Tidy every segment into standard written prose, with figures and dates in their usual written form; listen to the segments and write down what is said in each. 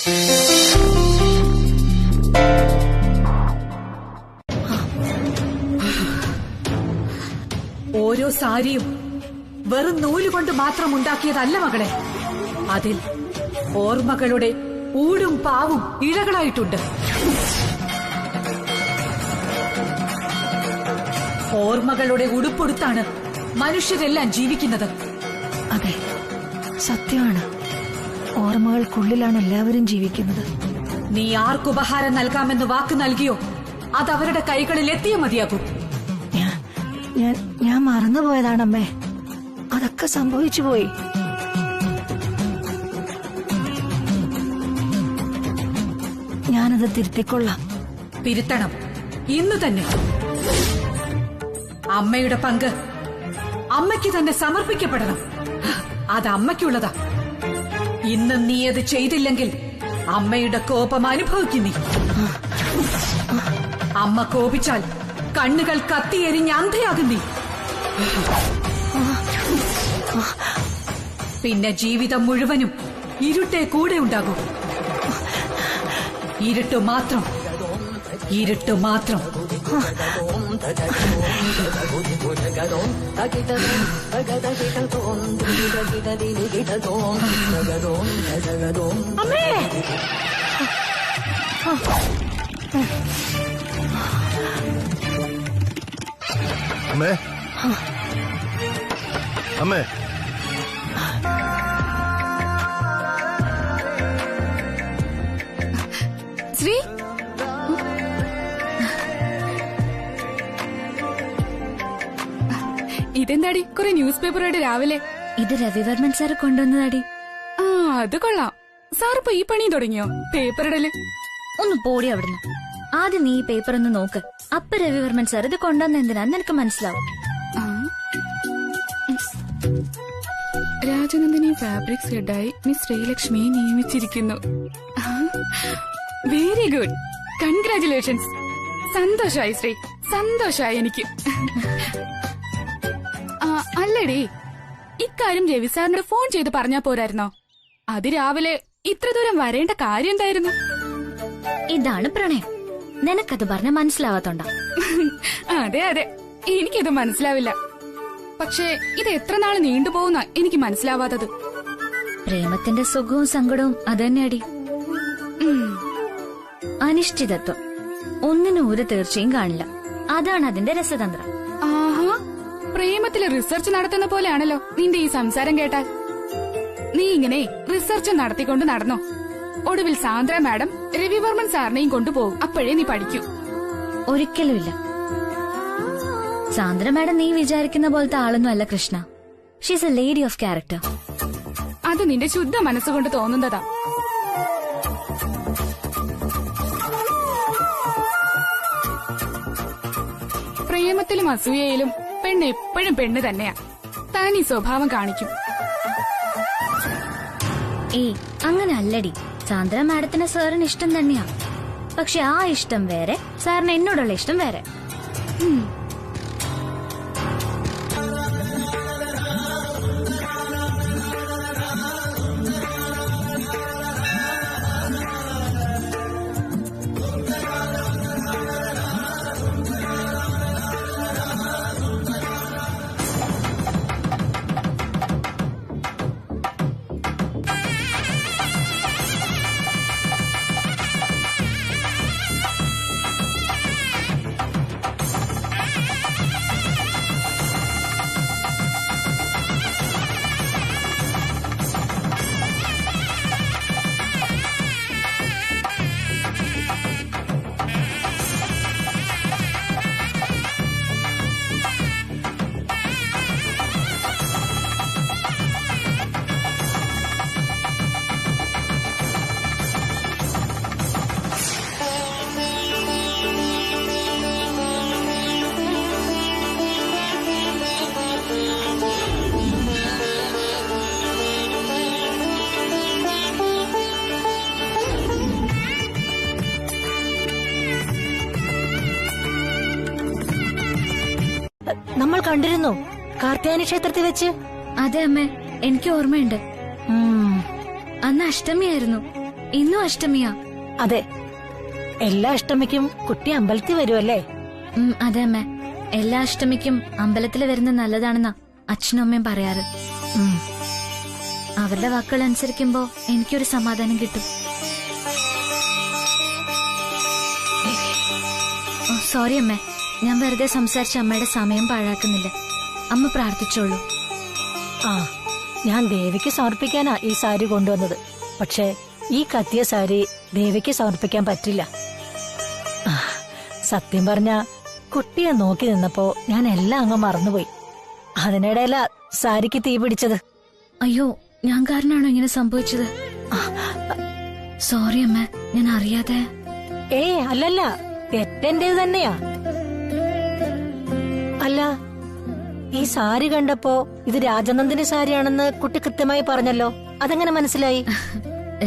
ഓരോ സാരിയും വെറും നൂലുകൊണ്ട് മാത്രം ഉണ്ടാക്കിയതല്ല മകളെ. അതിൽ ഓർമ്മകളുടെ ഊടും പാവും ഇഴകളായിട്ടുണ്ട്. ഓർമ്മകളുടെ ഉടുപ്പൊടുത്താണ് മനുഷ്യരെല്ലാം ജീവിക്കുന്നത്. അതെ, സത്യമാണ്. ഓർമ്മകൾക്കുള്ളിലാണ് എല്ലാവരും ജീവിക്കുന്നത്. നീ ആർക്കുപഹാരം നൽകാമെന്ന് വാക്ക് നൽകിയോ അതവരുടെ കൈകളിൽ എത്തിയ മതിയാകും. ഞാൻ മറന്നുപോയതാണമ്മേ. അതൊക്കെ സംഭവിച്ചു പോയി. ഞാനത് തിരുത്തിക്കൊള്ളാം. തിരുത്തണം, ഇന്ന് തന്നെ. അമ്മയുടെ പങ്ക് അമ്മയ്ക്ക് തന്നെ സമർപ്പിക്കപ്പെടണം. അത് അമ്മയ്ക്കുള്ളതാ. ഇന്ന് നീ അത് ചെയ്തില്ലെങ്കിൽ അമ്മയുടെ കോപം അനുഭവിക്കും നീ. അമ്മ കോപിച്ചാൽ കണ്ണുകൾ കത്തിയെരിഞ്ഞ് അന്ധയാകും നീ. പിന്നെ ജീവിതം മുഴുവനും ഇരുട്ടേ കൂടെ ഉണ്ടാകും. ഇരുട്ട് മാത്രം, ഇരുട്ട് മാത്രം. അമ്മേ, അമ്മേ, അമ്മേ, ശ്രീ, ഇതെന്താടി കുറെ ന്യൂസ് പേപ്പറായിട്ട് രാവിലെ? ഇത് രവിവർമ്മൻ സാറ് കൊണ്ടുവന്നതാടി. ആ, അത് കൊള്ളാം. സാറിപ്പോ ഈ പണി തുടങ്ങിയോ? പേപ്പർ ഇടല്? ഒന്ന് പോടി അവിടുന്ന്. ആദ്യം നീ ഈ പേപ്പർ ഒന്ന് നോക്ക്. അപ്പൊ രവിവർമ്മൻ സാർ ഇത് കൊണ്ടുവന്ന എന്തിനാന്ന് നിനക്ക് മനസ്സിലാവും. രാജനന്ദിനി ഫാബ്രിക്സ് ഹെഡായി മിസ് ശ്രീലക്ഷ്മിയെ നിയമിച്ചിരിക്കുന്നു. Very good, congratulations. സന്തോഷായി ശ്രീ, സന്തോഷായി എനിക്ക്. അല്ലടി, ഇക്കാര്യം രവി സാറിനോട് ഫോൺ ചെയ്ത് പറഞ്ഞാ പോരായിരുന്നോ? അത് രാവിലെ ഇത്ര ദൂരം വരേണ്ട കാര്യം എന്തായിരുന്നു? ഇതാണ് പ്രണയം. നിനക്കത് പറഞ്ഞ മനസ്സിലാവാത്തോണ്ടാ. അതെ അതെ, എനിക്കത് മനസ്സിലാവില്ല. പക്ഷേ ഇത് എത്ര നാള് നീണ്ടുപോകുന്ന എനിക്ക് മനസ്സിലാവാത്തത്. പ്രേമത്തിന്റെ സുഖവും സങ്കടവും അതന്നെയടി. അനിശ്ചിതത്വം, ഒന്നിനും ഒരു തീർച്ചയും കാണില്ല. അതാണ് അതിന്റെ രസതന്ത്രം. ആഹാ, പ്രേമത്തില് റിസർച്ച് നടത്തുന്ന പോലെയാണല്ലോ നിന്റെ ഈ സംസാരം കേട്ടാൽ. നീ ഇങ്ങനെ റിസർച്ച് നടത്തിക്കൊണ്ട് നടന്നോ? ഒടുവിൽ സാന്ദ്ര മാഡം രവിവർമ്മൻ സാറിനെയും കൊണ്ടുപോകും. അപ്പോഴേ നീ പഠിക്കൂ. ഒരിക്കലുമില്ല. സാന്ദ്ര മാഡം നീ വിചാരിക്കുന്ന പോലത്തെ ആളൊന്നും അല്ല Krishna. She's A lady of character. അത് നിന്റെ ശുദ്ധ മനസ്സുകൊണ്ട് തോന്നുന്നതാ. പ്രേമത്തിലും അസൂയയിലും പെണ്ണ് എപ്പോഴും പെണ്ണ് തന്നെയാ. തനി സ്വഭാവം കാണിക്കും. ഏയ്, അങ്ങനെ അല്ലടി. സാന്ദ്ര മാഡത്തിന് സാറിന് ഇഷ്ടം തന്നെയാ. പക്ഷെ ആ ഇഷ്ടം വേറെ, സാറിന് എന്നോടുള്ള ഇഷ്ടം വേറെ. നമ്മൾ കണ്ടിരുന്നു കാർത്യായനി ക്ഷേത്രത്തിൽ വെച്ച്. അതെ അമ്മേ, എനിക്ക് ഓർമ്മയുണ്ട്. അന്ന് അഷ്ടമിയായിരുന്നു. ഇന്നും അഷ്ടമിയാ. അതെ, എല്ലാ അഷ്ടമിക്കും കുട്ടി അമ്പലത്തിൽ വരുമല്ലേ? അതെ അമ്മേ, എല്ലാ അഷ്ടമിക്കും അമ്പലത്തിൽ വരുന്നത് നല്ലതാണെന്നാ അച്ഛനും അമ്മയും പറയാറ്. അവരുടെ വാക്കുകൾ അനുസരിക്കുമ്പോ എനിക്കൊരു സമാധാനം കിട്ടും. സോറി അമ്മേ, ഞാൻ വെറുതെ സംസാരിച്ച അമ്മയുടെ സമയം പാഴാക്കുന്നില്ല. അമ്മ പ്രാർത്ഥിച്ചോളൂ. ഞാൻ ദേവിക്ക് സമർപ്പിക്കാനാ ഈ സാരി കൊണ്ടുവന്നത്. പക്ഷെ ഈ കത്തിയ സാരി ദേവിക്ക് സമർപ്പിക്കാൻ പറ്റില്ല. സത്യം പറഞ്ഞ കുട്ടിയെ നോക്കി നിന്നപ്പോ ഞാൻ എല്ലാം അങ്ങ് മറന്നുപോയി. അതിനിടയില സാരിക്ക് തീ പിടിച്ചത്. അയ്യോ, ഞാൻ കാരണമാണോ ഇങ്ങനെ സംഭവിച്ചത്? സോറി അമ്മ, ഞാൻ അറിയാതെ. അല്ലല്ല, തെറ്റെന്റേത് തന്നെയാ. അല്ല, ഈ സാരി കണ്ടപ്പോ ഇത് രാജനന്ദിനി സാരിയാണെന്ന് കുട്ടി കൃത്യമായി പറഞ്ഞല്ലോ. അതെങ്ങനെ മനസ്സിലായി?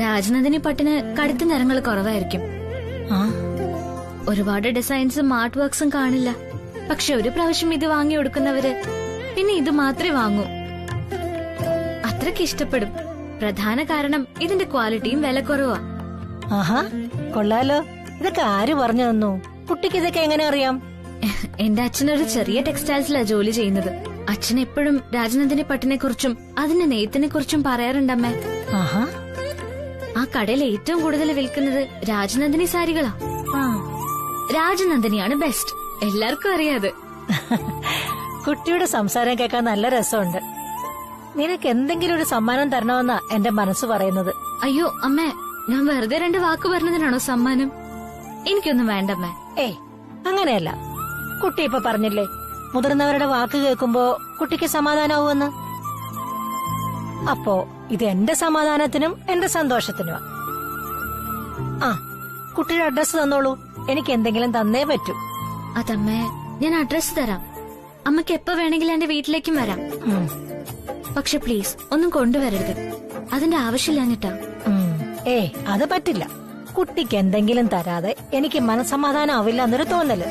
രാജനന്ദിനി പട്ടിന് കടുത്ത നിറങ്ങൾ കുറവായിരിക്കും. ഒരുപാട് ഡിസൈൻസും ആർട്ട് വർക്ക്സും കാണില്ല. പക്ഷെ ഒരു പ്രാവശ്യം ഇത് വാങ്ങി കൊടുക്കുന്നവര് പിന്നെ ഇത് മാത്രമേ വാങ്ങൂ. അത്രയ്ക്ക് ഇഷ്ടപ്പെടും. പ്രധാന കാരണം ഇതിന്റെ ക്വാളിറ്റിയും വില കുറവാ. ആഹാ, കൊള്ളാലോ. ഇതൊക്കെ ആര് പറഞ്ഞു തന്നു? കുട്ടിക്ക് ഇതൊക്കെ എങ്ങനെ അറിയാം? എന്റെ അച്ഛനൊരു ചെറിയ ടെക്സ്റ്റൈൽസിലാ ജോലി ചെയ്യുന്നത്. അച്ഛൻ എപ്പോഴും രാജനന്ദിനി പട്ടിനെ കുറിച്ചും അതിന്റെ നെയ്ത്തിനെ കുറിച്ചും പറയാറുണ്ടമ്മേ. ആഹാ, ആ കടയിൽ ഏറ്റവും കൂടുതൽ വിൽക്കുന്നത് രാജനന്ദിനി സാരികളാ. രാജനന്ദിനിയാണ് ബെസ്റ്റ്, എല്ലാവർക്കും അറിയാതെ. കുട്ടിയുടെ സംസാരം കേൾക്കാൻ നല്ല രസമുണ്ട്. നിനക്ക് എന്തെങ്കിലും ഒരു സമ്മാനം തരണമെന്നാ എന്റെ മനസ്സ് പറയുന്നത്. അയ്യോ അമ്മേ, ഞാൻ വെറുതെ 2 വാക്ക് പറഞ്ഞതിനാണോ സമ്മാനം? എനിക്കൊന്നും വേണ്ടമ്മേ. അങ്ങനെയല്ല, കുട്ടി ഇപ്പൊ പറഞ്ഞില്ലേ മുതിർന്നവരുടെ വാക്ക് കേൾക്കുമ്പോ കുട്ടിക്ക് സമാധാനാവുമെന്ന്. അപ്പോ ഇത് എന്റെ സമാധാനത്തിനും എന്റെ സന്തോഷത്തിനുമാ. കുട്ടിയുടെ അഡ്രസ് തന്നോളൂ, എനിക്ക് എന്തെങ്കിലും തന്നേ പറ്റൂ. അതമ്മേ, ഞാൻ അഡ്രസ് തരാം. അമ്മക്ക് എപ്പോ വേണമെങ്കിലും എന്റെ വീട്ടിലേക്കും വരാം. പക്ഷെ പ്ലീസ് ഒന്നും കൊണ്ടുവരരുത്, അതിന്റെ ആവശ്യമില്ലാഞ്ഞിട്ടാ. അത് പറ്റില്ല. കുട്ടിക്ക് എന്തെങ്കിലും തരാതെ എനിക്ക് മനസ്സമാധാനം ആവില്ല എന്നൊരു തോന്നല്.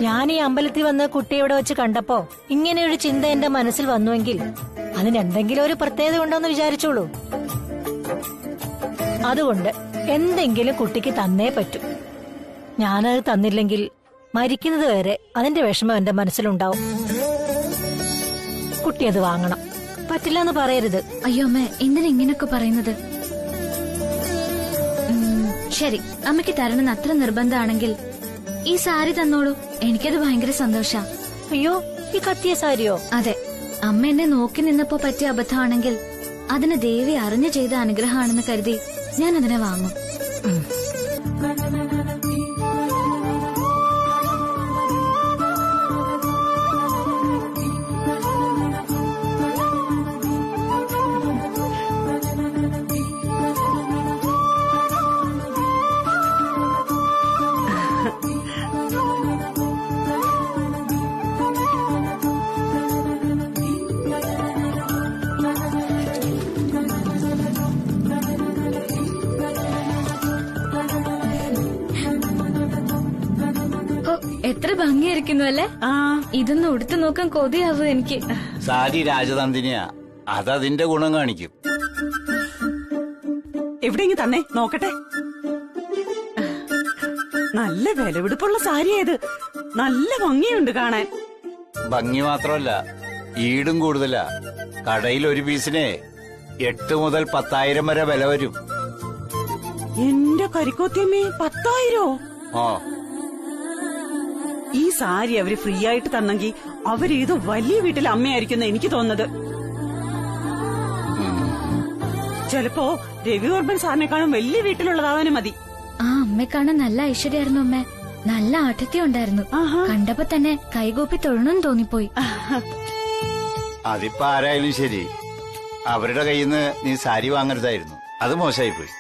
ഞാൻ ഈ അമ്പലത്തിൽ വന്ന് കുട്ടിയെ ഇവിടെ വെച്ച് കണ്ടപ്പോ ഇങ്ങനെയൊരു ചിന്ത എന്റെ മനസ്സിൽ വന്നുവെങ്കിൽ അതിനെന്തെങ്കിലും ഒരു പ്രത്യേകത ഉണ്ടോന്ന് വിചാരിച്ചോളൂ. അതുകൊണ്ട് എന്തെങ്കിലും കുട്ടിക്ക് തന്നേ പറ്റൂ. ഞാനത് തന്നില്ലെങ്കിൽ മരിക്കുന്നത് വരെ അതിന്റെ വിഷമം എന്റെ മനസ്സിലുണ്ടാവും. കുട്ടി അത് വാങ്ങണം. പറ്റില്ല എന്ന് പറയരുത്. അയ്യോ അമ്മേ, എന്തിനാ ഇങ്ങനെയൊക്കെ പറയുന്നത്? ശരി, അമ്മയ്ക്ക് തരണമെന്ന് അത്ര നിർബന്ധമാണെങ്കിൽ ഈ സാരി തന്നോളൂ. എനിക്കത് ഭയങ്കര സന്തോഷാ. അയ്യോ, ഈ കത്തിയ സാരിയോ? അതെ, അമ്മ എന്നെ നോക്കി നിന്നപ്പോ പറ്റിയ അബദ്ധമാണെങ്കിൽ അതിന് ദേവി അറിഞ്ഞു ചെയ്ത അനുഗ്രഹമാണെന്ന് കരുതി ഞാൻ അതിനെ വാങ്ങും. എത്ര ഭംഗിയായിരിക്കുന്നു അല്ലേ? ഇതൊന്ന് ഉടുത്തു നോക്കാൻ കൊതിയാവും എനിക്ക്. സാരി രാജനന്ദിനിയാ, അതതിന്റെ ഗുണം കാണിക്കും. എവിടെയെങ്കിലും തന്നെ നോക്കട്ടെ. നല്ല വിലപിടിപ്പുള്ള സാരിയായത്. നല്ല ഭംഗിയുണ്ട് കാണാൻ. ഭംഗി മാത്രമല്ല, ഈടും കൂടുതലാ. കടയിൽ ഒരു പീസിന് 8 മുതൽ 10,000 വരെ വില വരും. എന്റെ കരിക്കോത്തിയമ്മേ, 10,000? ഈ സാരി അവര് ഫ്രീ ആയിട്ട് തന്നെങ്കിൽ അവരേതോ വലിയ വീട്ടിലെ അമ്മയായിരിക്കും എനിക്ക് തോന്നുന്നത്. ചിലപ്പോ രവിവർമ്മൻ സാറിനെക്കാളും വലിയ വീട്ടിലുള്ളതാവാനും മതി. ആ അമ്മയെ കാണാൻ നല്ല ഐശ്വര്യായിരുന്നു അമ്മേ. നല്ല ആഠ്യത്യം ഉണ്ടായിരുന്നു. കണ്ടപ്പോ തന്നെ കൈകൂപ്പി തൊഴണമെന്ന് തോന്നിപ്പോയി. അതിപ്പോ ആരായാലും ശരി, അവരുടെ കയ്യിൽ നിന്ന് നീ സാരി വാങ്ങരുതായിരുന്നു. അത് മോശമായിപ്പോയി.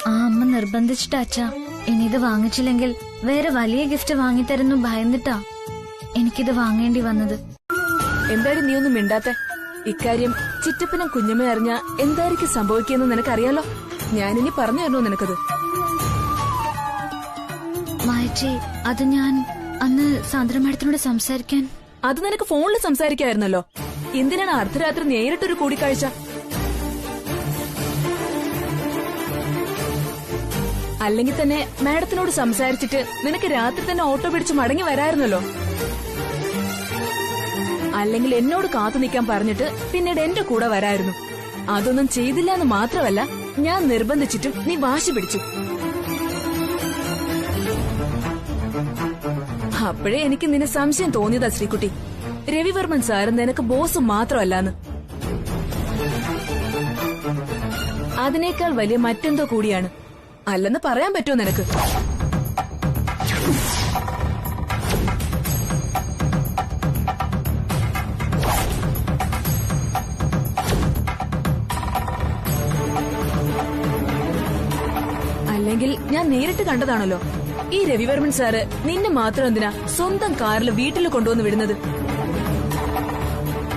ആ അമ്മ നിർബന്ധിച്ചിട്ടാ അച്ഛാ. ഇനി ഇത് വാങ്ങിച്ചില്ലെങ്കിൽ വേറെ വലിയ ഗിഫ്റ്റ് വാങ്ങിത്തരുന്നു ഭയന്നിട്ടാ എനിക്കിത് വാങ്ങേണ്ടി വന്നത്. എന്തായാലും നീ ഒന്നും മിണ്ടാത്തെ? ഇക്കാര്യം ചിറ്റപ്പനും കുഞ്ഞമ്മ അറിഞ്ഞാ എന്തായിരിക്കും സംഭവിക്കുമെന്ന് നിനക്കറിയാലോ. ഞാനിനി പറഞ്ഞു തരണോ നിനക്കത്? മായച്ചി, അത് ഞാൻ അന്ന് സാന്ദ്ര മാഡത്തിനോട് സംസാരിക്കാൻ. അത് നിനക്ക് ഫോണിൽ സംസാരിക്കായിരുന്നല്ലോ. എന്തിനാണ് അർദ്ധരാത്രി നേരിട്ടൊരു കൂടിക്കാഴ്ച? അല്ലെങ്കിൽ തന്നെ മാഡത്തിനോട് സംസാരിച്ചിട്ട് നിനക്ക് രാത്രി തന്നെ ഓട്ടോ പിടിച്ച് മടങ്ങി വരായിരുന്നല്ലോ. അല്ലെങ്കിൽ എന്നോട് കാത്തു നിൽക്കാൻ പറഞ്ഞിട്ട് പിന്നീട് എന്റെ കൂടെ വരായിരുന്നു. അതൊന്നും ചെയ്തില്ല എന്ന് മാത്രമല്ല, ഞാൻ നിർബന്ധിച്ചിട്ടും നീ വാശി പിടിച്ചു. അപ്പോഴേ എനിക്ക് നിന്നെ സംശയം തോന്നിയതാ ശ്രീകുട്ടി. രവിവർമ്മൻ സാറ് നിനക്ക് ബോസ് മാത്രമല്ലാന്ന്. അതിനേക്കാൾ വലിയ മറ്റെന്തോ കൂടിയാണ്. അല്ലെന്ന് പറയാൻ പറ്റുമോ നിനക്ക്? അല്ലെങ്കിൽ ഞാൻ നേരിട്ട് കണ്ടതാണല്ലോ. ഈ രവിവർമ്മൻ സാറ് നിന്നെ മാത്രം എന്തിനാ സ്വന്തം കാറിൽ വീട്ടിൽ കൊണ്ടുവന്ന് വിടുന്നത്?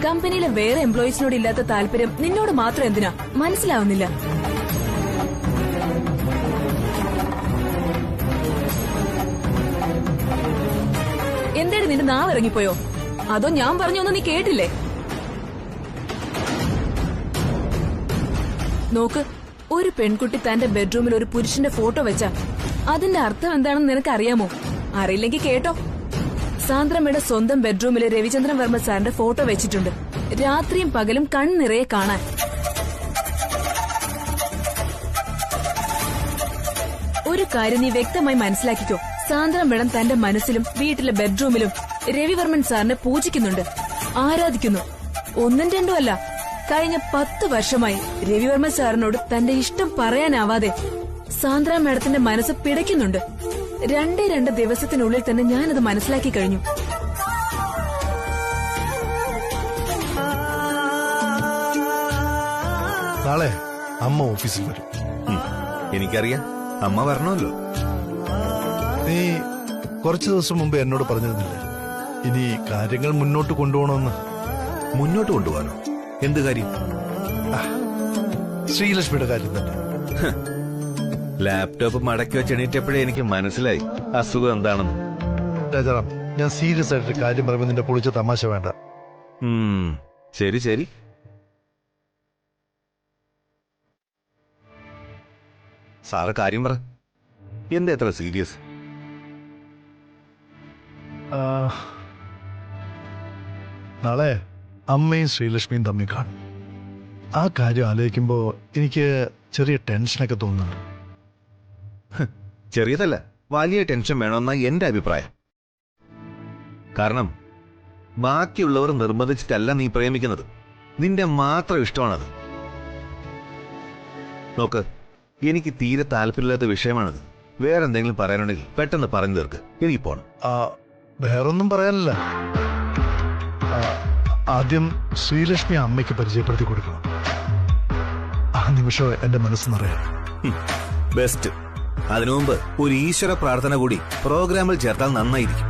കമ്പനിയിലെ വേറെ എംപ്ലോയീസിനോട് ഇല്ലാത്ത താല്പര്യം നിന്നോട് മാത്രം എന്തിനാ? മനസ്സിലാവുന്നില്ല. എന്തേടി നിന്റെ നാവ് ഇറങ്ങിപ്പോയോ? അതോ ഞാൻ പറഞ്ഞൊന്നും നീ കേട്ടില്ലേ? നോക്ക്, ഒരു പെൺകുട്ടി തന്റെ ബെഡ്റൂമിൽ ഒരു പുരുഷന്റെ ഫോട്ടോ വെച്ചാ അതിന്റെ അർത്ഥം എന്താണെന്ന് നിനക്ക് അറിയാമോ? അറിയില്ലെങ്കിൽ കേട്ടോ. സാന്ദ്രമ്മയുടെ സ്വന്തം ബെഡ്റൂമില് രവിചന്ദ്രൻ വർമ്മ സാറിന്റെ ഫോട്ടോ വെച്ചിട്ടുണ്ട്. രാത്രിയും പകലും കൺനിറയെ കാണാൻ. ഒരു കാര്യം നീ വ്യക്തമായി മനസ്സിലാക്കിക്കോ. സാന്ദ്രം മേഡം തന്റെ മനസ്സിലും വീട്ടിലെ ബെഡ്റൂമിലും രവിവർമ്മൻ സാറിനെ പൂജിക്കുന്നുണ്ട്, ആരാധിക്കുന്നു. ഒന്നും രണ്ടും അല്ല, കഴിഞ്ഞ 10 വർഷമായി രവിവർമ്മൻ സാറിനോട് തന്റെ ഇഷ്ടം പറയാനാവാതെ സാന്ദ്ര മേഡത്തിന്റെ മനസ്സ് പിടയ്ക്കുന്നുണ്ട്. 2 ദിവസത്തിനുള്ളിൽ തന്നെ ഞാനത് മനസ്സിലാക്കി കഴിഞ്ഞു. നാളെ അമ്മ ഓഫീസിൽ വരും. എനിക്കറിയാം, അമ്മ വരണമല്ലോ. നീ കുറച്ചു ദിവസം മുമ്പ് എന്നോട് പറഞ്ഞിരുന്നില്ലേ ഇനി കാര്യങ്ങൾ മുന്നോട്ട് കൊണ്ടുപോകണമെന്ന്? മുന്നോട്ട് കൊണ്ടുപോകാനോ? എന്ത് കാര്യം? ശ്രീലക്ഷ്മിയുടെ കാര്യം തന്നെ. ലാപ്ടോപ്പ് മടക്കി വെച്ച് എണീറ്റപ്പോഴേ എനിക്ക് മനസ്സിലായി അസുഖം എന്താണെന്ന്. രാജാറാം, ഞാൻ സീരിയസ് ആയിട്ട് കാര്യം പറയുമ്പോൾ നിന്റെ പൊളിച്ച തമാശ വേണ്ട. ശരി ശരി. സാറ് കാര്യം പറ. എന്താ എത്ര സീരിയസ്? നാളെ അമ്മയും ശ്രീലക്ഷ്മിയും തമ്മിൽ കാണും. ആ കാര്യം ആലോചിക്കുമ്പോ എനിക്ക് ചെറിയ ടെൻഷനൊക്കെ തോന്നുന്നുണ്ട്. ചെറിയതല്ല, വലിയ ടെൻഷൻ വേണമെന്ന എന്റെ അഭിപ്രായം. കാരണം ബാക്കിയുള്ളവർ നിർബന്ധിച്ചിട്ടല്ല നീ പ്രേമിക്കുന്നത്, നിന്റെ മാത്രം ഇഷ്ടമാണത്. നോക്ക്, എനിക്ക് തീരെ താല്പര്യമില്ലാത്ത വിഷയമാണത്. വേറെന്തെങ്കിലും പറയാനുണ്ടെങ്കിൽ പെട്ടെന്ന് പറഞ്ഞു തീർക്ക്. എനിക്ക് പോണം. വേറൊന്നും പറയാനില്ല. ആദ്യം ശ്രീലക്ഷ്മി അമ്മയ്ക്ക് പരിചയപ്പെടുത്തി കൊടുക്കണം. ആ നിമിഷം എന്റെ മനസ്സെന്നറിയാം. ബെസ്റ്റ്. അതിനു മുമ്പ് ഒരു ഈശ്വര പ്രാർത്ഥന കൂടി പ്രോഗ്രാമിൽ ചേർത്താൽ നന്നായിരിക്കും.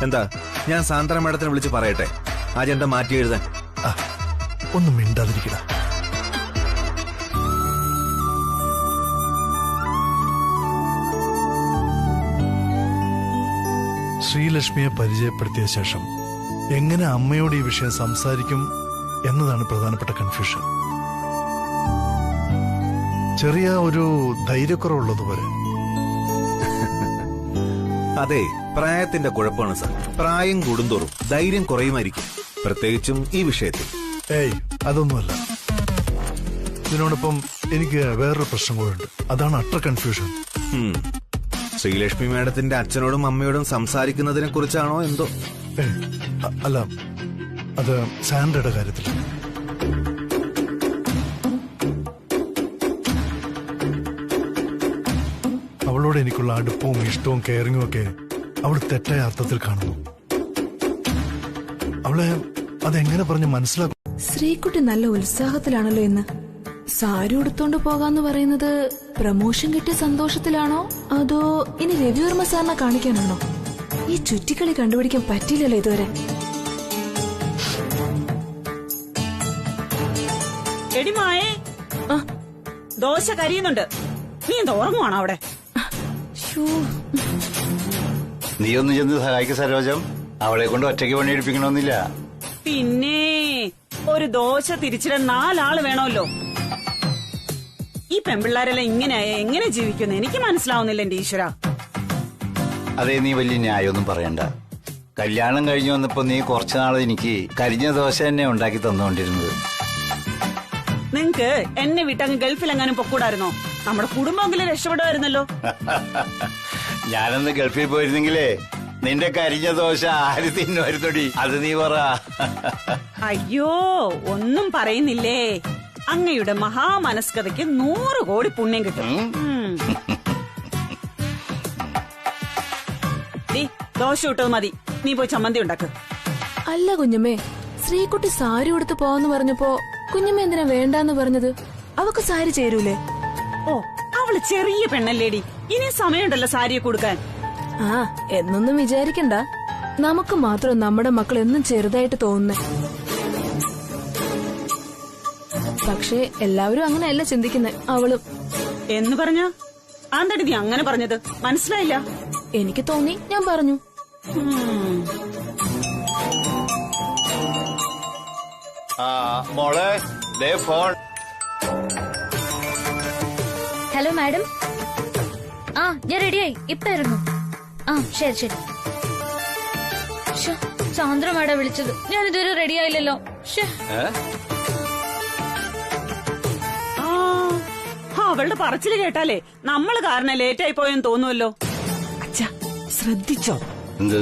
എന്താ, ഞാൻ സാന്ദ്ര മേഡത്തിനെ വിളിച്ച് പറയട്ടെ അജണ്ട മാറ്റി എഴുതാൻ? ഒന്നും മിണ്ടാതിരിക്കട. ശ്രീലക്ഷ്മിയെ പരിചയപ്പെടുത്തിയ ശേഷം എങ്ങനെ അമ്മയോട് ഈ വിഷയം സംസാരിക്കും എന്നതാണ് പ്രധാനപ്പെട്ട കൺഫ്യൂഷൻ. ചെറിയ ഒരു ധൈര്യക്കുറവുള്ളതുപോലെ. അതെ, പ്രായത്തിന്റെ കുഴപ്പമാണ് സാർ. പ്രായം കൂടുന്തോറും ധൈര്യം കുറയുമായിരിക്കും, പ്രത്യേകിച്ചും ഈ വിഷയത്തിൽ. ഏയ്, അതൊന്നുമല്ല. ഇതിനോടൊപ്പം എനിക്ക് വേറൊരു പ്രശ്നം കൂടെയുണ്ട്. അതാണ് അട്ടർ കൺഫ്യൂഷൻ. ശ്രീലക്ഷ്മി മേഡത്തിന്റെ അച്ഛനോടും അമ്മയോടും സംസാരിക്കുന്നതിനെ കുറിച്ചാണോ എന്തോ? അല്ല, അത് സാൻഡ്രയുടെ കാര്യത്തിൽ. അവളോട് എനിക്കുള്ള അടുപ്പവും ഇഷ്ടവും കെയറിങ്ങും ഒക്കെ അവൾ തെറ്റായ അർത്ഥത്തിൽ കാണുന്നു. അവളെ അതെങ്ങനെ പറഞ്ഞ് മനസ്സിലാക്കും? ശ്രീകുട്ടി നല്ല ഉത്സാഹത്തിലാണല്ലോ ഇന്ന്. സാരി ഉടുത്തോണ്ട് പോകാന്ന് പറയുന്നത് പ്രമോഷൻ കിട്ടിയ സന്തോഷത്തിലാണോ അതോ ഇനി രവിവർമ്മ സാറിനെ കാണിക്കാനാണോ? ഈ ചുറ്റിക്കളി കണ്ടുപിടിക്കാൻ പറ്റില്ലല്ലോ ഇതുവരെ. എടിമായേ, ദോശ കരിയുന്നുണ്ട്. നീ എന്താ ഉറങ്ങുവാണോ അവിടെ? നീ ഒന്ന് ചെന്ന് സഹായിക്ക സരോജം. അവളെ കൊണ്ട് ഒറ്റയ്ക്ക് പണിയെടുപ്പിക്കണമെന്നില്ല. പിന്നെ ഒരു ദോശ തിരിച്ചിടാൻ 4 ആള് വേണമല്ലോ. ഈ പെൺപിള്ളാരെല്ലാം ഇങ്ങനെയായ എങ്ങനെ ജീവിക്കുന്നു എനിക്ക് മനസ്സിലാവുന്നില്ല എന്റെ ഈശ്വര. അതേ, നീ വലിയ ന്യായമൊന്നും പറയണ്ട. കല്യാണം കഴിഞ്ഞു വന്നപ്പോ നീ കുറച്ചുനാൾ എനിക്ക് കരിഞ്ഞ ദോശ തന്നെ ഉണ്ടാക്കി തന്നുകൊണ്ടിരുന്നത്. നിങ്ങക്ക് എന്നെ വിട്ടങ്ങ് ഗൾഫിലെങ്ങാനും പൊക്കൂടായിരുന്നോ? നമ്മുടെ കുടുംബമെങ്കിലും രക്ഷപ്പെടുമായിരുന്നല്ലോ. ഞാനന്ന് ഗൾഫിൽ പോയിരുന്നെങ്കിലേ നിന്റെ കരിഞ്ഞ ദോശ ആര് തിന്നുമായിരുന്നോടി? അത് നീ പറ. അയ്യോ, ഒന്നും പറയുന്നില്ലേ. അങ്ങയുടെ മഹാമനസ്കതയ്ക്ക് 100 കോടി പുണ്യം കിട്ടും. ദോശ ഇട്ടത് മതി, നീ പോയി ചമ്മന്തി ഉണ്ടാക്ക്. അല്ല കുഞ്ഞമ്മേ, ശ്രീകുട്ടി സാരി ഉടുത്ത് പോവാന്ന് പറഞ്ഞപ്പോ കുഞ്ഞമ്മ എന്തിനാ വേണ്ടാന്ന് പറഞ്ഞത്? അവക്ക് സാരി ചേരൂലേ? ഓ, അവള് ചെറിയ പെണ്ണല്ലേടി, ഇനി സമയമുണ്ടല്ലോ സാരിയെ കൊടുക്കാൻ. ആ, എന്നൊന്നും വിചാരിക്കണ്ട. നമുക്ക് മാത്രം നമ്മുടെ മക്കൾ എന്നും ചെറുതായിട്ട് തോന്നുന്നേ. പക്ഷേ എല്ലാവരും അങ്ങനെയല്ല ചിന്തിക്കുന്നേ. അവളും എന്ന് പറഞ്ഞ ആന്തടി നീ അങ്ങനെ പറഞ്ഞത് മനസ്സിലായില്ല. എനിക്ക് തോന്നി, ഞാൻ പറഞ്ഞു. മോളെ, ദേ ഫോൺ. Hello madam. ആ, ഞാൻ റെഡിയായി. ഇപ്പൊ ആയിരുന്നു. ആ, ശരി ശരി. സാന്ദ്ര മാഡം വിളിച്ചത്. ഞാൻ ഇതുവരെ റെഡി ആയില്ലല്ലോ. അവളുടെ പറച്ചില് കേട്ടാലേ നമ്മള് കാരണം ലേറ്റ് ആയി പോയെന്ന് തോന്നുമല്ലോ. അച്ഛാ, ശ്രദ്ധിച്ചോ? എന്ത്?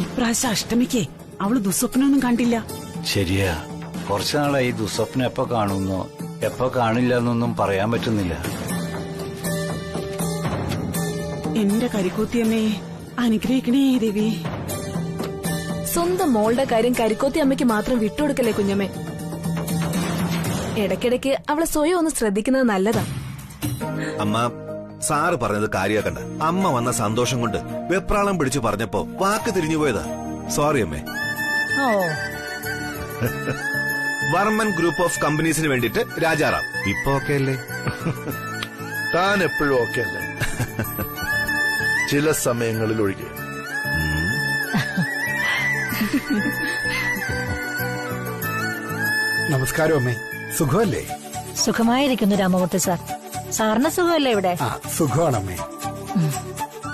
ഇപ്രാവശ്യം അഷ്ടമിക്ക് അവള് ദുസ്വപ്നൊന്നും കണ്ടില്ല. ശരിയാ, കുറച്ചുനാളായി ദുസ്വപ്നം എപ്പോ കാണുന്നോ എപ്പോ കാണില്ല എന്നൊന്നും പറയാൻ പറ്റുന്നില്ല. എന്റെ കരിക്കൂത്തിയമ്മേ, അനുഗ്രഹിക്കണേ ദേവി. സ്വന്തം മോളുടെ കാര്യം കരിക്കോത്തി അമ്മയ്ക്ക് മാത്രം വിട്ടുകൊടുക്കല്ലേ കുഞ്ഞമ്മേ. ഇടയ്ക്കിടയ്ക്ക് അവളെ സ്വയം ഒന്ന് ശ്രദ്ധിക്കുന്നത് നല്ലതാ. അമ്മ, സാറ് പറഞ്ഞത് കാര്യാക്കണ്ട. അമ്മ വന്ന സന്തോഷം കൊണ്ട് വെപ്രാളം പിടിച്ചു പറഞ്ഞപ്പോ വാക്ക് തിരിഞ്ഞു പോയതാ. സോറി അമ്മേ. ഓ, വർമ്മൻ ഗ്രൂപ്പ് ഓഫ് കമ്പനീസിന് വേണ്ടിട്ട് രാജാറാം ഇപ്പൊ ഓക്കെ അല്ലേ? താൻ എപ്പോഴും ഓക്കെ അല്ലേ? ചില സമയങ്ങളിൽ ഒഴികെ. നമസ്കാരം അമ്മേ, സുഖമല്ലേ? സുഖമായിരിക്കുന്നു രാമമൂർത്തി സാർ. സാറിന് സുഖമല്ലേ ഇവിടെ? ആ, സുഖമാണമ്മേ.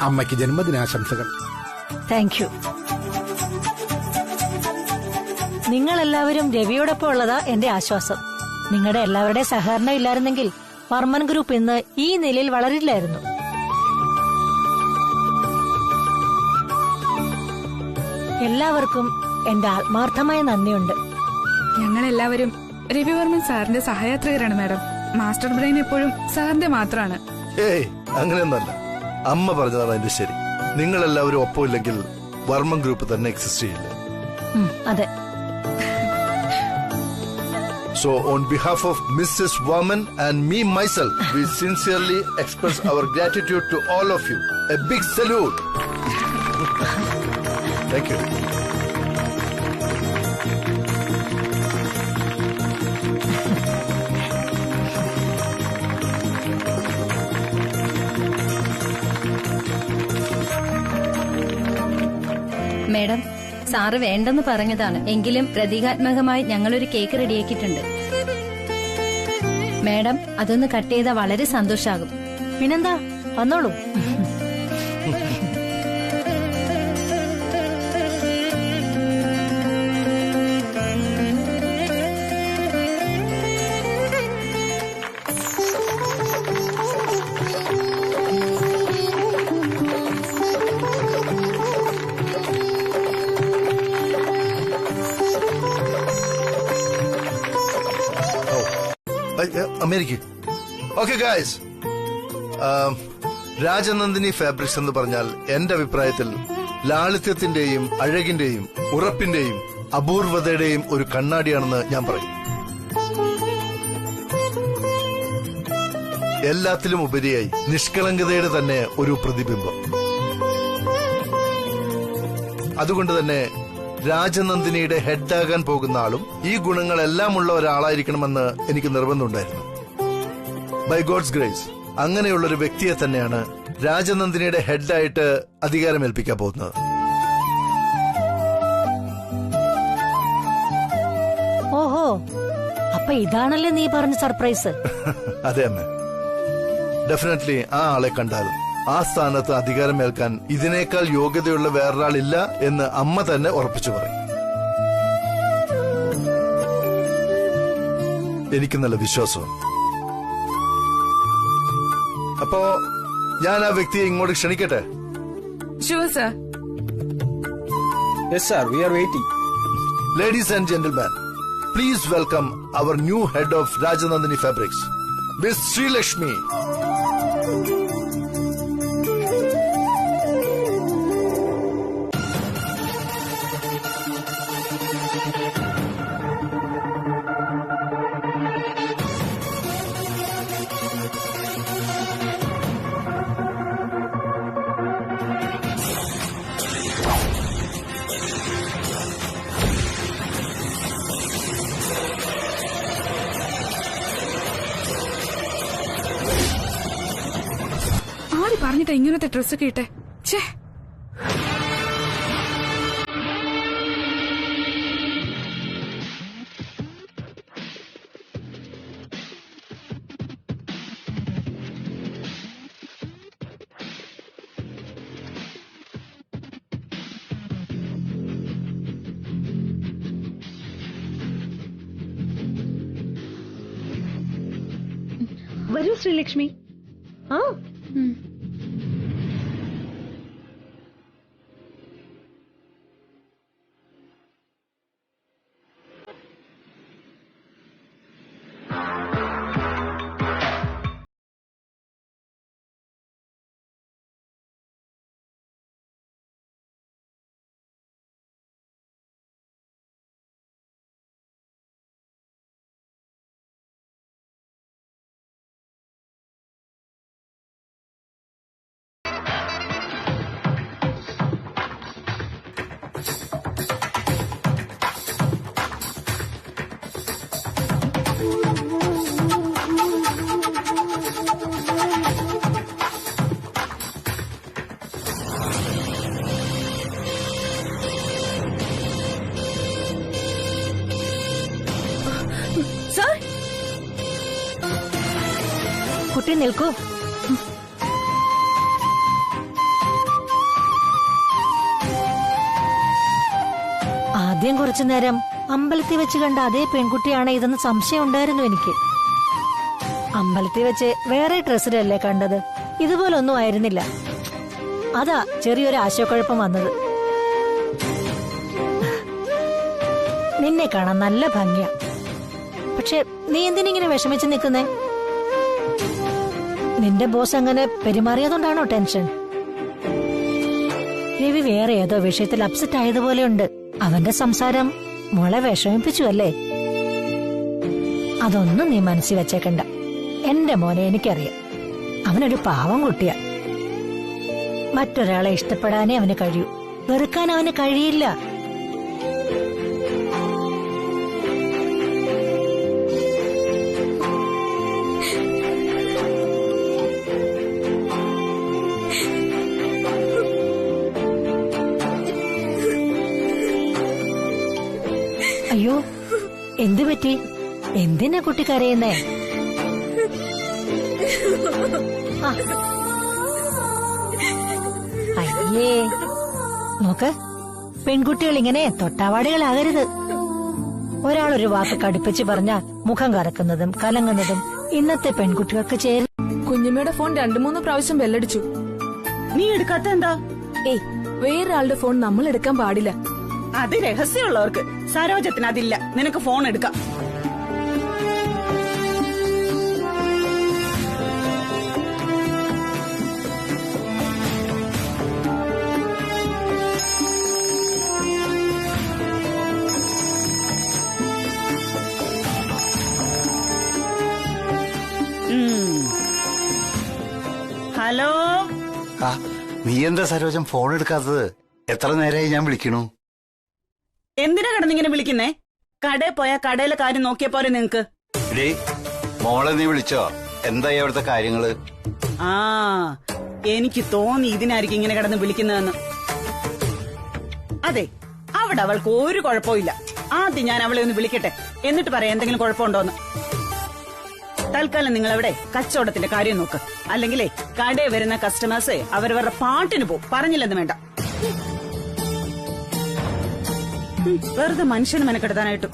അമ്മയ്ക്ക് ജന്മദിനാശംസകൾ. Thank you. നിങ്ങളെല്ലാവരും രവിയോടൊപ്പം ഉള്ളതാ എന്റെ ആശ്വാസം. നിങ്ങളുടെ എല്ലാവരുടെയും സഹകരണം ഇല്ലായിരുന്നെങ്കിൽ വർമ്മൻ ഗ്രൂപ്പ് ഇന്ന് ഈ നിലയിൽ വളരില്ലായിരുന്നു. എല്ലാവർക്കും എന്റെ ആത്മാർത്ഥമായ നന്ദിയുണ്ട്. ഞങ്ങളെല്ലാവരും രവിവർമ്മൻ സാറിന്റെ സഹയാത്രികരാണ് മാഡം. മാസ്റ്റർ ബ്രെയിൻ എപ്പോഴും സാറിന്റെ മാത്രമാണ്. ഏയ്, അങ്ങനെയൊന്നല്ല. അമ്മ പറഞ്ഞതാണ് അതിന്റെ ശരി. നിങ്ങളെല്ലാവരും ഒപ്പമില്ലെങ്കിൽ വർമ്മൻ ഗ്രൂപ്പ് തന്നെ എക്സിസ്റ്റ് ചെയ്യില്ല. അതെ. So on behalf of Mrs. Warman and me myself, we sincerely express our gratitude to all of you. A big salute. Thank you. Madam, sir വേണ്ടെന്ന് പറഞ്ഞതാണ്. എങ്കിലും പ്രതീകാത്മകമായി ഞങ്ങളൊരു കേക്ക് റെഡിയാക്കിയിട്ടുണ്ട്. മേഡം, അതൊന്ന് കട്ട് ചെയ്താൽ വളരെ സന്തോഷാകും. പിന്നെന്താ, വന്നോളൂ. അമേരിക്ക. ഓക്കെ ഗായ്സ്, രാജനന്ദിനി ഫാബ്രിക്സ് എന്ന് പറഞ്ഞാൽ എന്റെ അഭിപ്രായത്തിൽ ലാളിത്യത്തിന്റെയും അഴകിന്റെയും ഉറപ്പിന്റെയും അപൂർവതയുടെയും ഒരു കണ്ണാടിയാണെന്ന് ഞാൻ പറയും. എല്ലാത്തിലും ഉപരിയായി നിഷ്കളങ്കതയുടെ തന്നെ ഒരു പ്രതിബിംബം. അതുകൊണ്ട് തന്നെ രാജനന്ദിനിയുടെ ഹെഡാകാൻ പോകുന്ന ആളും ഈ ഗുണങ്ങളെല്ലാം ഉള്ള ഒരാളായിരിക്കണമെന്ന് എനിക്ക് നിർബന്ധമുണ്ടായിരുന്നു. ബൈ ഗോഡ്സ് ഗ്രേസ് അങ്ങനെയുള്ളൊരു വ്യക്തിയെ തന്നെയാണ് രാജനന്ദിനിയുടെ ഹെഡായിട്ട് അധികാരമേൽപ്പിക്കാൻ പോകുന്നത്. ഓഹോ, അപ്പൊ ഇതാണല്ലേ നീ പറഞ്ഞ സർപ്രൈസ്? അതെ അമ്മ, ഡെഫിനറ്റ്ലി ആ ആളെ കണ്ടാൽ ആ സ്ഥാനത്ത് അധികാരമേൽക്കാൻ ഇതിനേക്കാൾ യോഗ്യതയുള്ള വേറൊരാളില്ല എന്ന് അമ്മ തന്നെ ഉറപ്പിച്ചു പറയും. എനിക്ക് നല്ല വിശ്വാസം. അപ്പോ ഞാൻ ആ വ്യക്തിയെ ഇങ്ങോട്ട് ക്ഷണിക്കട്ടെ? Sure sir. Yes, sir. We are waiting. Ladies and gentlemen, please welcome our new head of Rajanandani Fabrics, Miss Sri Lakshmi. പറഞ്ഞിട്ടാ ഇങ്ങനത്തെ ഡ്രസ്സൊക്കെ ഇട്ടെ. ഛേ, വരൂ ശ്രീലക്ഷ്മി. ആ കുട്ടി നിൽക്കൂ. ആദ്യം കുറച്ചു നേരം അമ്പലത്തിൽ വെച്ച് കണ്ട അതേ പെൺകുട്ടിയാണ് ഇതെന്ന് സംശയം ഉണ്ടായിരുന്നു എനിക്ക്. അമ്പലത്തിൽ വെച്ച് വേറെ ഡ്രസ്സിലല്ലേ കണ്ടത്, ഇതുപോലൊന്നും ആയിരുന്നില്ല. അതാ ചെറിയൊരു ആശയക്കുഴപ്പം വന്നത്. നിന്നെ കാണാൻ നല്ല ഭംഗിയാ. പക്ഷെ നീ എന്തിനിങ്ങനെ വിഷമിച്ച് നിൽക്കുന്നേ? നിന്റെ ബോസ് അങ്ങനെ പെരുമാറിയതുകൊണ്ടാണോ ടെൻഷൻ? രവി വേറെ ഏതോ വിഷയത്തിൽ അപ്സെറ്റ് ആയതുപോലെയുണ്ട്. അവന്റെ സംസാരം മോളെ വിഷമിപ്പിച്ചു അല്ലേ? അതൊന്നും നീ മനസ്സിൽ വെച്ചേക്കണ്ട. എന്റെ മോനെ എനിക്കറിയാം, അവനൊരു പാവം കുട്ടിയാ. മറ്റൊരാളെ ഇഷ്ടപ്പെടാനേ അവന് കഴിയൂ, വെറുക്കാൻ അവന് കഴിയില്ല. അയ്യോ, എന്തു പറ്റി? എന്തിനാ കുട്ടി കരയുന്നേ? അയ്യേ, നോക്ക്, പെൺകുട്ടികൾ ഇങ്ങനെ തൊട്ടാവാടികളാകരുത്. ഒരാളൊരു വാക്ക് കടുപ്പിച്ച് പറഞ്ഞാൽ മുഖം കറക്കുന്നതും കലങ്ങുന്നതും ഇന്നത്തെ പെൺകുട്ടികൾക്ക് ചേരും. കുഞ്ഞമ്മയുടെ ഫോൺ 2-3 പ്രാവശ്യം ബെല്ലടിച്ചു. നീ എടുക്കാത്ത എന്താ? ഏയ്, വേറൊരാളുടെ ഫോൺ നമ്മൾ എടുക്കാൻ പാടില്ല. അത് രഹസ്യമുള്ളവർക്ക്. സരോജത്തിന് അതില്ല. നിനക്ക് ഫോൺ എടുക്കാം. ഹലോ. നീ എന്താ സരോജം ഫോൺ എടുക്കാത്തത്? എത്ര നേരമായി ഞാൻ വിളിക്കണു. എന്തിനാ കിടന്നിങ്ങനെ വിളിക്കുന്നേ? കടയിൽ പോയാ കടയിലെ കാര്യം നോക്കിയ പോരെ നിങ്ങക്ക്? മോളെ നീ വിളിച്ചോ? എന്തായി അവിടുത്തെ കാര്യങ്ങള്? ആ, എനിക്ക് തോന്നി ഇതിനായിരിക്കും ഇങ്ങനെ കിടന്ന് വിളിക്കുന്നതെന്ന്. അതെ, അവിടെ അവൾക്ക് ഒരു കുഴപ്പമില്ല. ആദ്യം ഞാൻ അവളെ ഒന്ന് വിളിക്കട്ടെ. എന്നിട്ട് പറയാം എന്തെങ്കിലും കുഴപ്പമുണ്ടോന്ന്. തൽക്കാലം നിങ്ങൾ അവിടെ കച്ചവടത്തിന്റെ കാര്യം നോക്ക്. അല്ലെങ്കിലേ കടയിൽ വരുന്ന കസ്റ്റമേഴ്സ് അവരവരുടെ പാട്ടിന് പോകും. പറഞ്ഞില്ലെന്ന് വേണ്ട. വെറുതെ മനുഷ്യന് മെനക്കെടുത്താനായിട്ടും.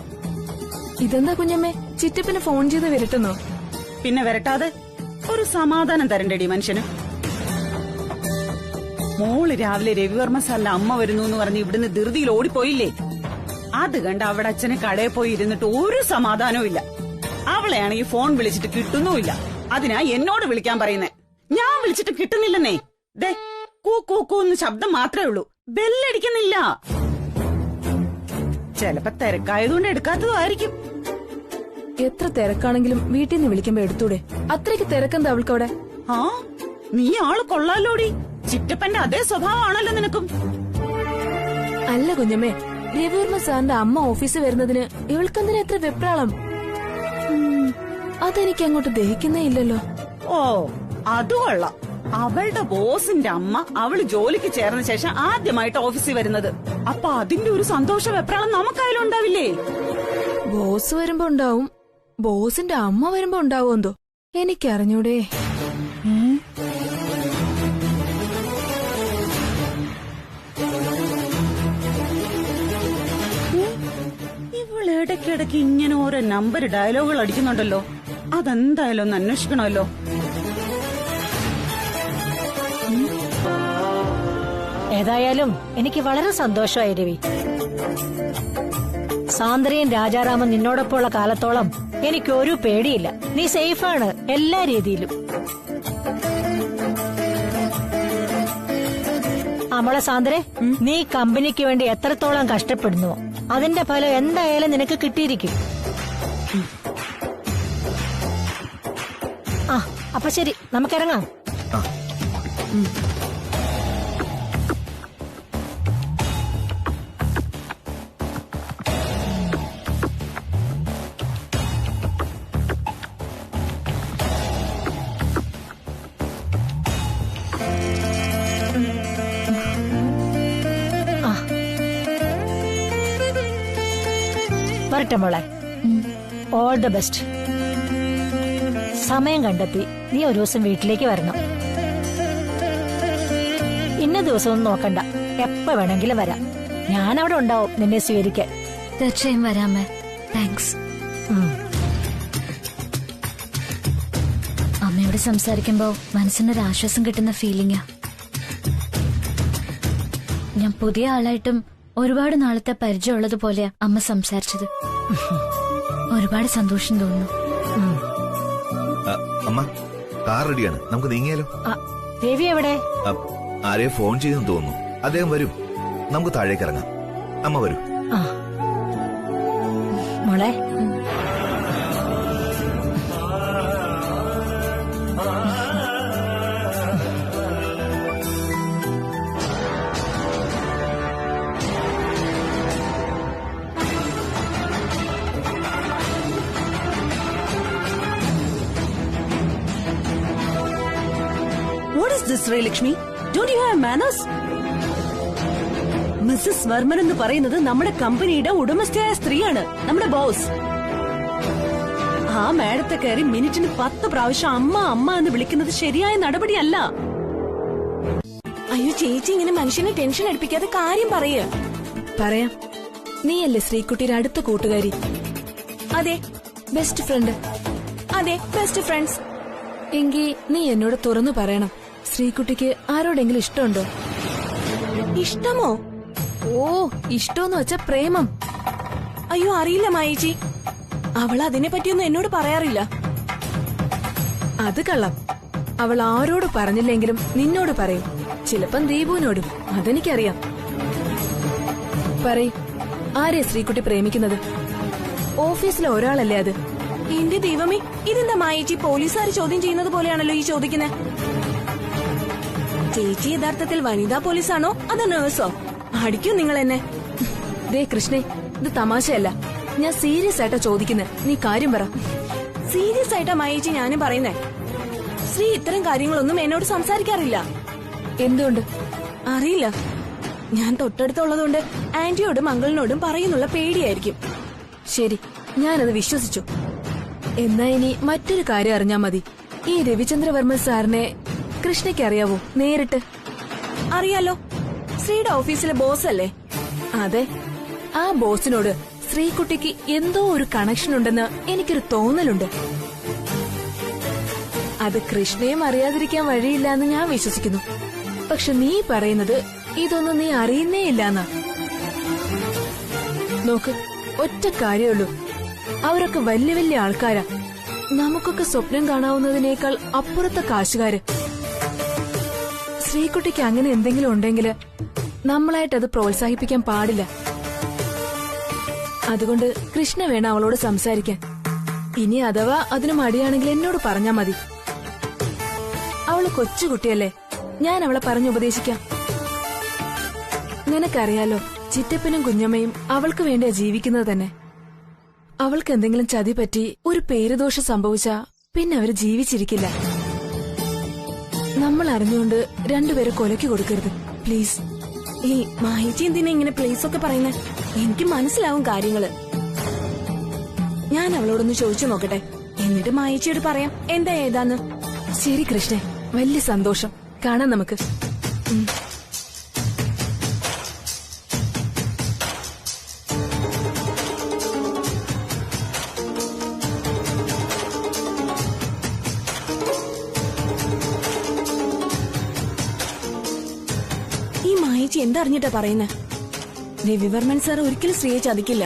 ഇതെന്താ കുഞ്ഞമ്മേ, ചിറ്റപ്പിന് ഫോൺ ചെയ്ത് വിരട്ടുന്നോ? പിന്നെ വരട്ടാതെ ഒരു സമാധാനം തരണ്ടേടി മനുഷ്യന്. മോള് രാവിലെ രവിവർമ്മ സാറിന്റെ അമ്മ വരുന്നു എന്ന് പറഞ്ഞ് ഇവിടുന്ന് ധൃതിയിൽ ഓടിപ്പോയില്ലേ? അത് കണ്ട് അവിടെ അച്ഛനെ കടയിൽ പോയി ഇരുന്നിട്ട് ഒരു സമാധാനവും ഇല്ല. അവളെയാണെങ്കിൽ ഫോൺ വിളിച്ചിട്ട് കിട്ടുന്നുമില്ല. അതിനാ എന്നോട് വിളിക്കാൻ പറയുന്നേ. ഞാൻ വിളിച്ചിട്ട് കിട്ടുന്നില്ലെന്നേ. ദേ കൂ കൂ കൂന്ന് ശബ്ദം മാത്രമേ ഉള്ളൂ, ബെല്ലടിക്കുന്നില്ല. ചെലപ്പോ തിരക്കായതുകൊണ്ട് എടുക്കാത്തതുമായിരിക്കും. എത്ര തിരക്കാണെങ്കിലും വീട്ടിൽ നിന്ന് വിളിക്കുമ്പോ എടുത്തൂടെ? അത്രയ്ക്ക് തിരക്കെന്താ അവൾക്കവിടെ? ആ, നീ ആള് കൊള്ളാലോടി. ചിറ്റപ്പന്റെ അതേ സ്വഭാവമാണല്ലോ നിനക്കും. അല്ല കുഞ്ഞമ്മേ, രവിവർമ്മ സാറിന്റെ അമ്മ ഓഫീസിൽ വരുന്നതിന് ഇവൾക്കെന്തിനാ എത്ര വെപ്രാളം? അതെനിക്ക് അങ്ങോട്ട് ദഹിക്കുന്നേ ഇല്ലല്ലോ. ഓ, അത് കൊള്ളാം. അവളുടെ ബോസിന്റെ അമ്മ അവള് ജോലിക്ക് ചേർന്ന ശേഷം ആദ്യമായിട്ട് ഓഫീസിൽ വരുന്നത്. അപ്പൊ അതിന്റെ ഒരു സന്തോഷ വെപ്രാളം നമുക്കായാലും ഉണ്ടാവില്ലേ? ബോസ് വരുമ്പോ ഉണ്ടാവും, ബോസിന്റെ അമ്മ വരുമ്പോ ഉണ്ടാവോ എന്തോ എനിക്കറിഞ്ഞൂടെ. ഇവളിടയ്ക്കിടയ്ക്ക് ഇങ്ങനെ ഓരോ നമ്പർ ഡയലോഗുകൾ അടിക്കുന്നുണ്ടല്ലോ. അതെന്തായാലും ഒന്ന് അന്വേഷിക്കണമല്ലോ. ഏതായാലും എനിക്ക് വളരെ സന്തോഷമായി രവി. സാന്ദ്രയും രാജാറാമൻ നിന്നോടൊപ്പമുള്ള കാലത്തോളം എനിക്കൊരു പേടിയില്ല. നീ സേഫാണ് എല്ലാ രീതിയിലും. മോളെ സാന്ദ്രെ, നീ കമ്പനിക്ക് വേണ്ടി എത്രത്തോളം കഷ്ടപ്പെടുന്നുവോ അതിന്റെ ഫലം എന്തായാലും നിനക്ക് കിട്ടിയിരിക്കും. ആ, അപ്പൊ ശരി, നമുക്കിറങ്ങാം. വരട്ടെ മോളെ, ഓൾ ദ ബെസ്റ്റ്. സമയം കണ്ടെത്തി നീ ഒരു ദിവസം വീട്ടിലേക്ക് വരണം. ഇന്ന ദിവസമൊന്നും നോക്കണ്ട, എപ്പ വേണമെങ്കിലും വരാം. ഞാനവിടെ ഉണ്ടാവും നിന്നെ സ്വീകരിക്കാൻ. തീർച്ചയായും വരാമേ. താങ്ക്സ്. അമ്മയോട് സംസാരിക്കുമ്പോ മനസ്സിനൊരു ആശ്വാസം കിട്ടുന്ന ഫീലിംഗാ. ഞാൻ പുതിയ ആളായിട്ടും ഒരുപാട് നാളത്തെ പരിചയമുള്ളതുപോലെയാ അമ്മ സംസാരിച്ചത്. ഒരുപാട് സന്തോഷം തോന്നുന്നു. അമ്മ, കാർ റെഡിയാണ്, നമുക്ക് നീങ്ങിയാലോ? രവി എവിടെ? ആരെയോ ഫോൺ ചെയ്തെന്ന് തോന്നുന്നു. അദ്ദേഹം വരും, നമുക്ക് താഴേക്ക് ഇറങ്ങാം. അമ്മ വരൂ. മോളെ, What is this, Srilakshmi? Don't you have manners? Mrs Varman എന്ന് പറയുന്നത് നമ്മുടെ കമ്പനിയുടെ ഉടമസ്ഥയായ സ്ത്രീയാണ്, നമ്മുടെ ബോസ്. ആ മാഡത്തെ കയറി മിനിറ്റിന് 10 പ്രാവശ്യം അമ്മ അമ്മ എന്ന് വിളിക്കുന്നത് ശരിയായ നടപടിയല്ല. അയ്യോ ചേച്ചി, ഇങ്ങനെ മനുഷ്യനെ ടെൻഷൻ അടുപ്പിക്കാതെ കാര്യം പറയേ. പറയാം. നീയല്ലേ ശ്രീകുട്ടിയുടെ അടുത്ത കൂട്ടുകാരി? അതെ. Best friend? അതെ, ബെസ്റ്റ് ഫ്രണ്ട്സ്. എങ്കി നീ എന്നോട് തുറന്നു പറയണം, ശ്രീകുട്ടിക്ക് ആരോടെങ്കിലും ഇഷ്ടമുണ്ടോ? ഇഷ്ടമോ? ഓ, ഇഷ്ടമെന്ന് വെച്ച പ്രേമം. അയ്യോ അറിയില്ല മായേച്ചി, അവൾ അതിനെ പറ്റിയൊന്നും എന്നോട് പറയാറില്ല. അത് കള്ളം. അവൾ ആരോട് പറഞ്ഞില്ലെങ്കിലും നിന്നോട് പറയും. ചിലപ്പം ദീപുവിനോടും. അതെനിക്കറിയാം. പറയ്, ആരെ ശ്രീകുട്ടി പ്രേമിക്കുന്നത്? ഓഫീസിലെ ഒരാളല്ലേ അത്? എന്റെ ദൈവമേ, ഇതെന്താ മായേച്ചി പോലീസുകാർ ചോദ്യം ചെയ്യുന്നത് പോലെയാണല്ലോ ഈ ചോദിക്കുന്നത്. ചേച്ചി യഥാർത്ഥത്തിൽ വനിതാ പോലീസാണോ അതോ നേഴ്സോ? അടിക്കൂ നിങ്ങൾ എന്നെ. ദേ കൃഷ്ണേ, ഇത് തമാശയല്ല, ഞാൻ സീരിയസ് ആയിട്ടാ ചോദിക്കുന്നത്. നീ കാര്യം പറ. സീരിയസ് ആയിട്ടാ മായേച്ചി ഞാനും പറയുന്നേ. ശ്രീ ഇത്തരം കാര്യങ്ങളൊന്നും എന്നോട് സംസാരിക്കാറില്ല. എന്തുകൊണ്ട് അറിയില്ല. ഞാൻ തൊട്ടടുത്തുള്ളതുകൊണ്ട് ആന്റിയോടും അങ്കിളിനോടും പറയുന്നുള്ള പേടിയായിരിക്കും. ശരി, ഞാനത് വിശ്വസിച്ചു. എന്നാ ഇനി മറ്റൊരു കാര്യം അറിഞ്ഞാ മതി. ഈ രവിചന്ദ്രവർമ്മ സാറിനെ കൃഷ്ണയ്ക്ക് അറിയാവോ നേരിട്ട്? അറിയാലോ, ശ്രീയുടെ ഓഫീസിലെ ബോസ് അല്ലേ? അതെ, ആ ബോസിനോട് ശ്രീകുട്ടിക്ക് എന്തോ ഒരു കണക്ഷൻ ഉണ്ടെന്ന് എനിക്കൊരു തോന്നലുണ്ട്. അത് കൃഷ്ണയും അറിയാതിരിക്കാൻ വഴിയില്ല എന്ന് ഞാൻ വിശ്വസിക്കുന്നു. പക്ഷെ നീ പറയുന്നത് ഇതൊന്നും നീ അറിയുന്നേ ഇല്ലാന്നാ. നോക്ക്, ഒറ്റ കാര്യമുള്ളൂ, അവരൊക്കെ വലിയ വലിയ ആൾക്കാരാ. നമുക്കൊക്കെ സ്വപ്നം കാണാവുന്നതിനേക്കാൾ അപ്പുറത്തെ കാശുകാര്. ശ്രീകുട്ടിക്ക് അങ്ങനെ എന്തെങ്കിലും ഉണ്ടെങ്കിൽ നമ്മളായിട്ടത് പ്രോത്സാഹിപ്പിക്കാൻ പാടില്ല. അതുകൊണ്ട് കൃഷ്ണ വേണം അവളോട് സംസാരിക്കാൻ. ഇനി അഥവാ അതിന് മടിയാണെങ്കിൽ എന്നോട് പറഞ്ഞാ മതി. അവള് കൊച്ചുകുട്ടിയല്ലേ, ഞാൻ അവളെ പറഞ്ഞുപദേശിക്കാം. നിനക്കറിയാലോ, ചിറ്റപ്പനും കുഞ്ഞമ്മയും അവൾക്ക് വേണ്ടിയാ ജീവിക്കുന്നത് തന്നെ. അവൾക്ക് എന്തെങ്കിലും ചതി പറ്റി ഒരു പേരുദോഷം സംഭവിച്ചാ പിന്നെ അവര് ജീവിച്ചിരിക്കില്ല. നമ്മൾ അറിഞ്ഞുകൊണ്ട് രണ്ടുപേരെ കൊലയ്ക്ക് കൊടുക്കരുത് പ്ലീസ്. ഈ മാഹിജി എന്തിനാ ഇങ്ങനെ പ്ലീസ് ഒക്കെ പറയുന്നത്? എനിക്ക് മനസ്സിലാവും കാര്യങ്ങള്. ഞാൻ അവളോടൊന്ന് ചോദിച്ചു നോക്കട്ടെ, എന്നിട്ട് മാഹിജിയോട് പറയാം എന്താ ഏതാന്ന്. ശരി കൃഷ്ണ, വലിയ സന്തോഷം. കാണാം നമുക്ക്. ഈ മായിച്ചി എന്തറിഞ്ഞിട്ടാ പറയുന്നത്? രവിവർമ്മൻ സാർ ഒരിക്കലും ശ്രീയെ ചതിക്കില്ല.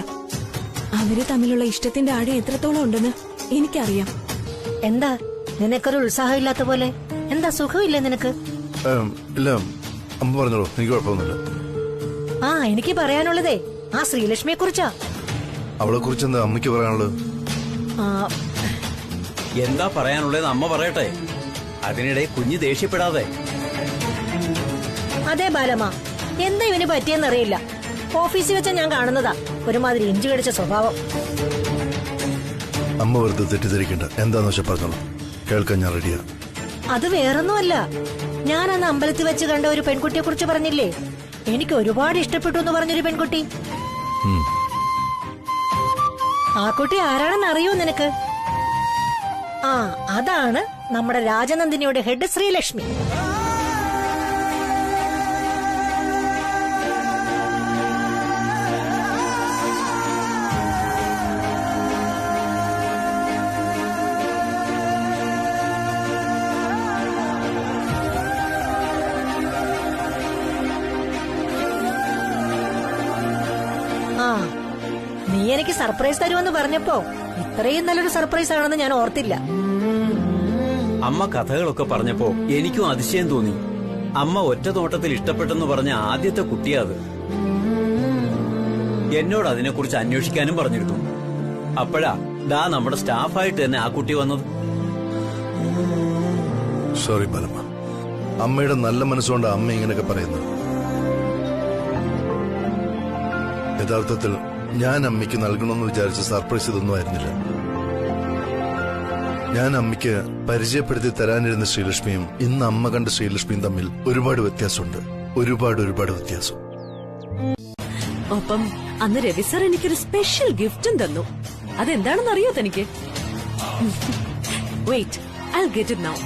അവര് തമ്മിലുള്ള ഇഷ്ടത്തിന്റെ ആഴം എത്രത്തോളം ഉണ്ടെന്ന് എനിക്കറിയാം. എന്താ നിനക്കൊരു ഉത്സാഹമില്ലാത്ത പോലെ? എന്താ സുഖമില്ലേ നിനക്ക്? ഇല്ല, അമ്മ പറഞ്ഞോളൂ, എനിക്ക് കുഴപ്പമൊന്നുമില്ല. ആ, എനിക്ക് പറയാനുള്ളതേ ആ ശ്രീലക്ഷ്മിയെ കുറിച്ചാ. അവളെ കുറിച്ച് എന്താ അമ്മയ്ക്ക് പറയാനുള്ളത്? എന്താ പറയാനുള്ളത് അമ്മ പറയട്ടെ, അതിനിടെ കുഞ്ഞ് ദേഷ്യപ്പെടാതെ. അതെ ബാലമ്മ, എന്താ ഇവന് പറ്റിയെന്നറിയില്ല. ഓഫീസിൽ വെച്ചാ ഞാൻ കാണുന്നതാ ഒരുമാതിരി ഇഞ്ചി കടിച്ച സ്വഭാവം. അമ്മ വെറുതെ തെറ്റിദ്ധരിക്കണ്ട, എന്താന്ന് വെച്ചാൽ പറഞ്ഞോളൂ, കേൾക്കാൻ ഞാൻ റെഡിയാ. അത് വേറൊന്നുമല്ല, ഞാൻ അന്ന് അമ്പലത്തിൽ വെച്ച് കണ്ട ഒരു പെൺകുട്ടിയെ കുറിച്ച് പറഞ്ഞില്ലേ, എനിക്ക് ഒരുപാട് ഇഷ്ടപ്പെട്ടു എന്ന് പറഞ്ഞൊരു പെൺകുട്ടി. ആ കുട്ടി ആരാണെന്ന് അറിയോ നിനക്ക്? ആ, അതാണ് നമ്മുടെ രാജനന്ദിനിയുടെ ഹെഡ് ശ്രീലക്ഷ്മി. നീ എനിക്ക് സർപ്രൈസ് തരുമെന്ന് പറഞ്ഞപ്പോ ഇത്രയും നല്ലൊരു സർപ്രൈസ് ആണെന്ന് ഞാൻ ഓർത്തില്ല. അമ്മ കഥകളൊക്കെ പറഞ്ഞപ്പോ എനിക്കും അതിശയം തോന്നി. അമ്മ ഒറ്റ നോട്ടത്തിൽ ഇഷ്ടപ്പെട്ടെന്ന് പറഞ്ഞ ആദ്യത്തെ കുട്ടിയാ അത്. എന്നോട് അതിനെക്കുറിച്ച് അന്വേഷിക്കാനും പറഞ്ഞിരുന്നു. അപ്പോഴാ നമ്മുടെ സ്റ്റാഫായിട്ട് തന്നെ ആ കുട്ടി വന്നത്. സോറി ബാലമ്മ, അമ്മയുടെ നല്ല മനസ്സുകൊണ്ട് അമ്മ ഇങ്ങനെയൊക്കെ പറയുന്നത്. യഥാർത്ഥത്തിൽ ഞാൻ അമ്മയ്ക്ക് നൽകണമെന്ന് വിചാരിച്ച സർപ്രൈസ് ഇതൊന്നും ആയിരുന്നില്ല. ഞാൻ അമ്മയ്ക്ക് പരിചയപ്പെടുത്തി തരാനിരുന്ന ശ്രീലക്ഷ്മിയും ഇന്ന് അമ്മ കണ്ട ശ്രീലക്ഷ്മിയും തമ്മിൽ ഒരുപാട് വ്യത്യാസമുണ്ട്. ഒരുപാട് വ്യത്യാസം. ഒപ്പം അന്ന് രവി സർ എനിക്കൊരു സ്പെഷ്യൽ ഗിഫ്റ്റും തന്നു. അതെന്താണെന്ന് അറിയോ തനിക്ക്? Wait, I get it now.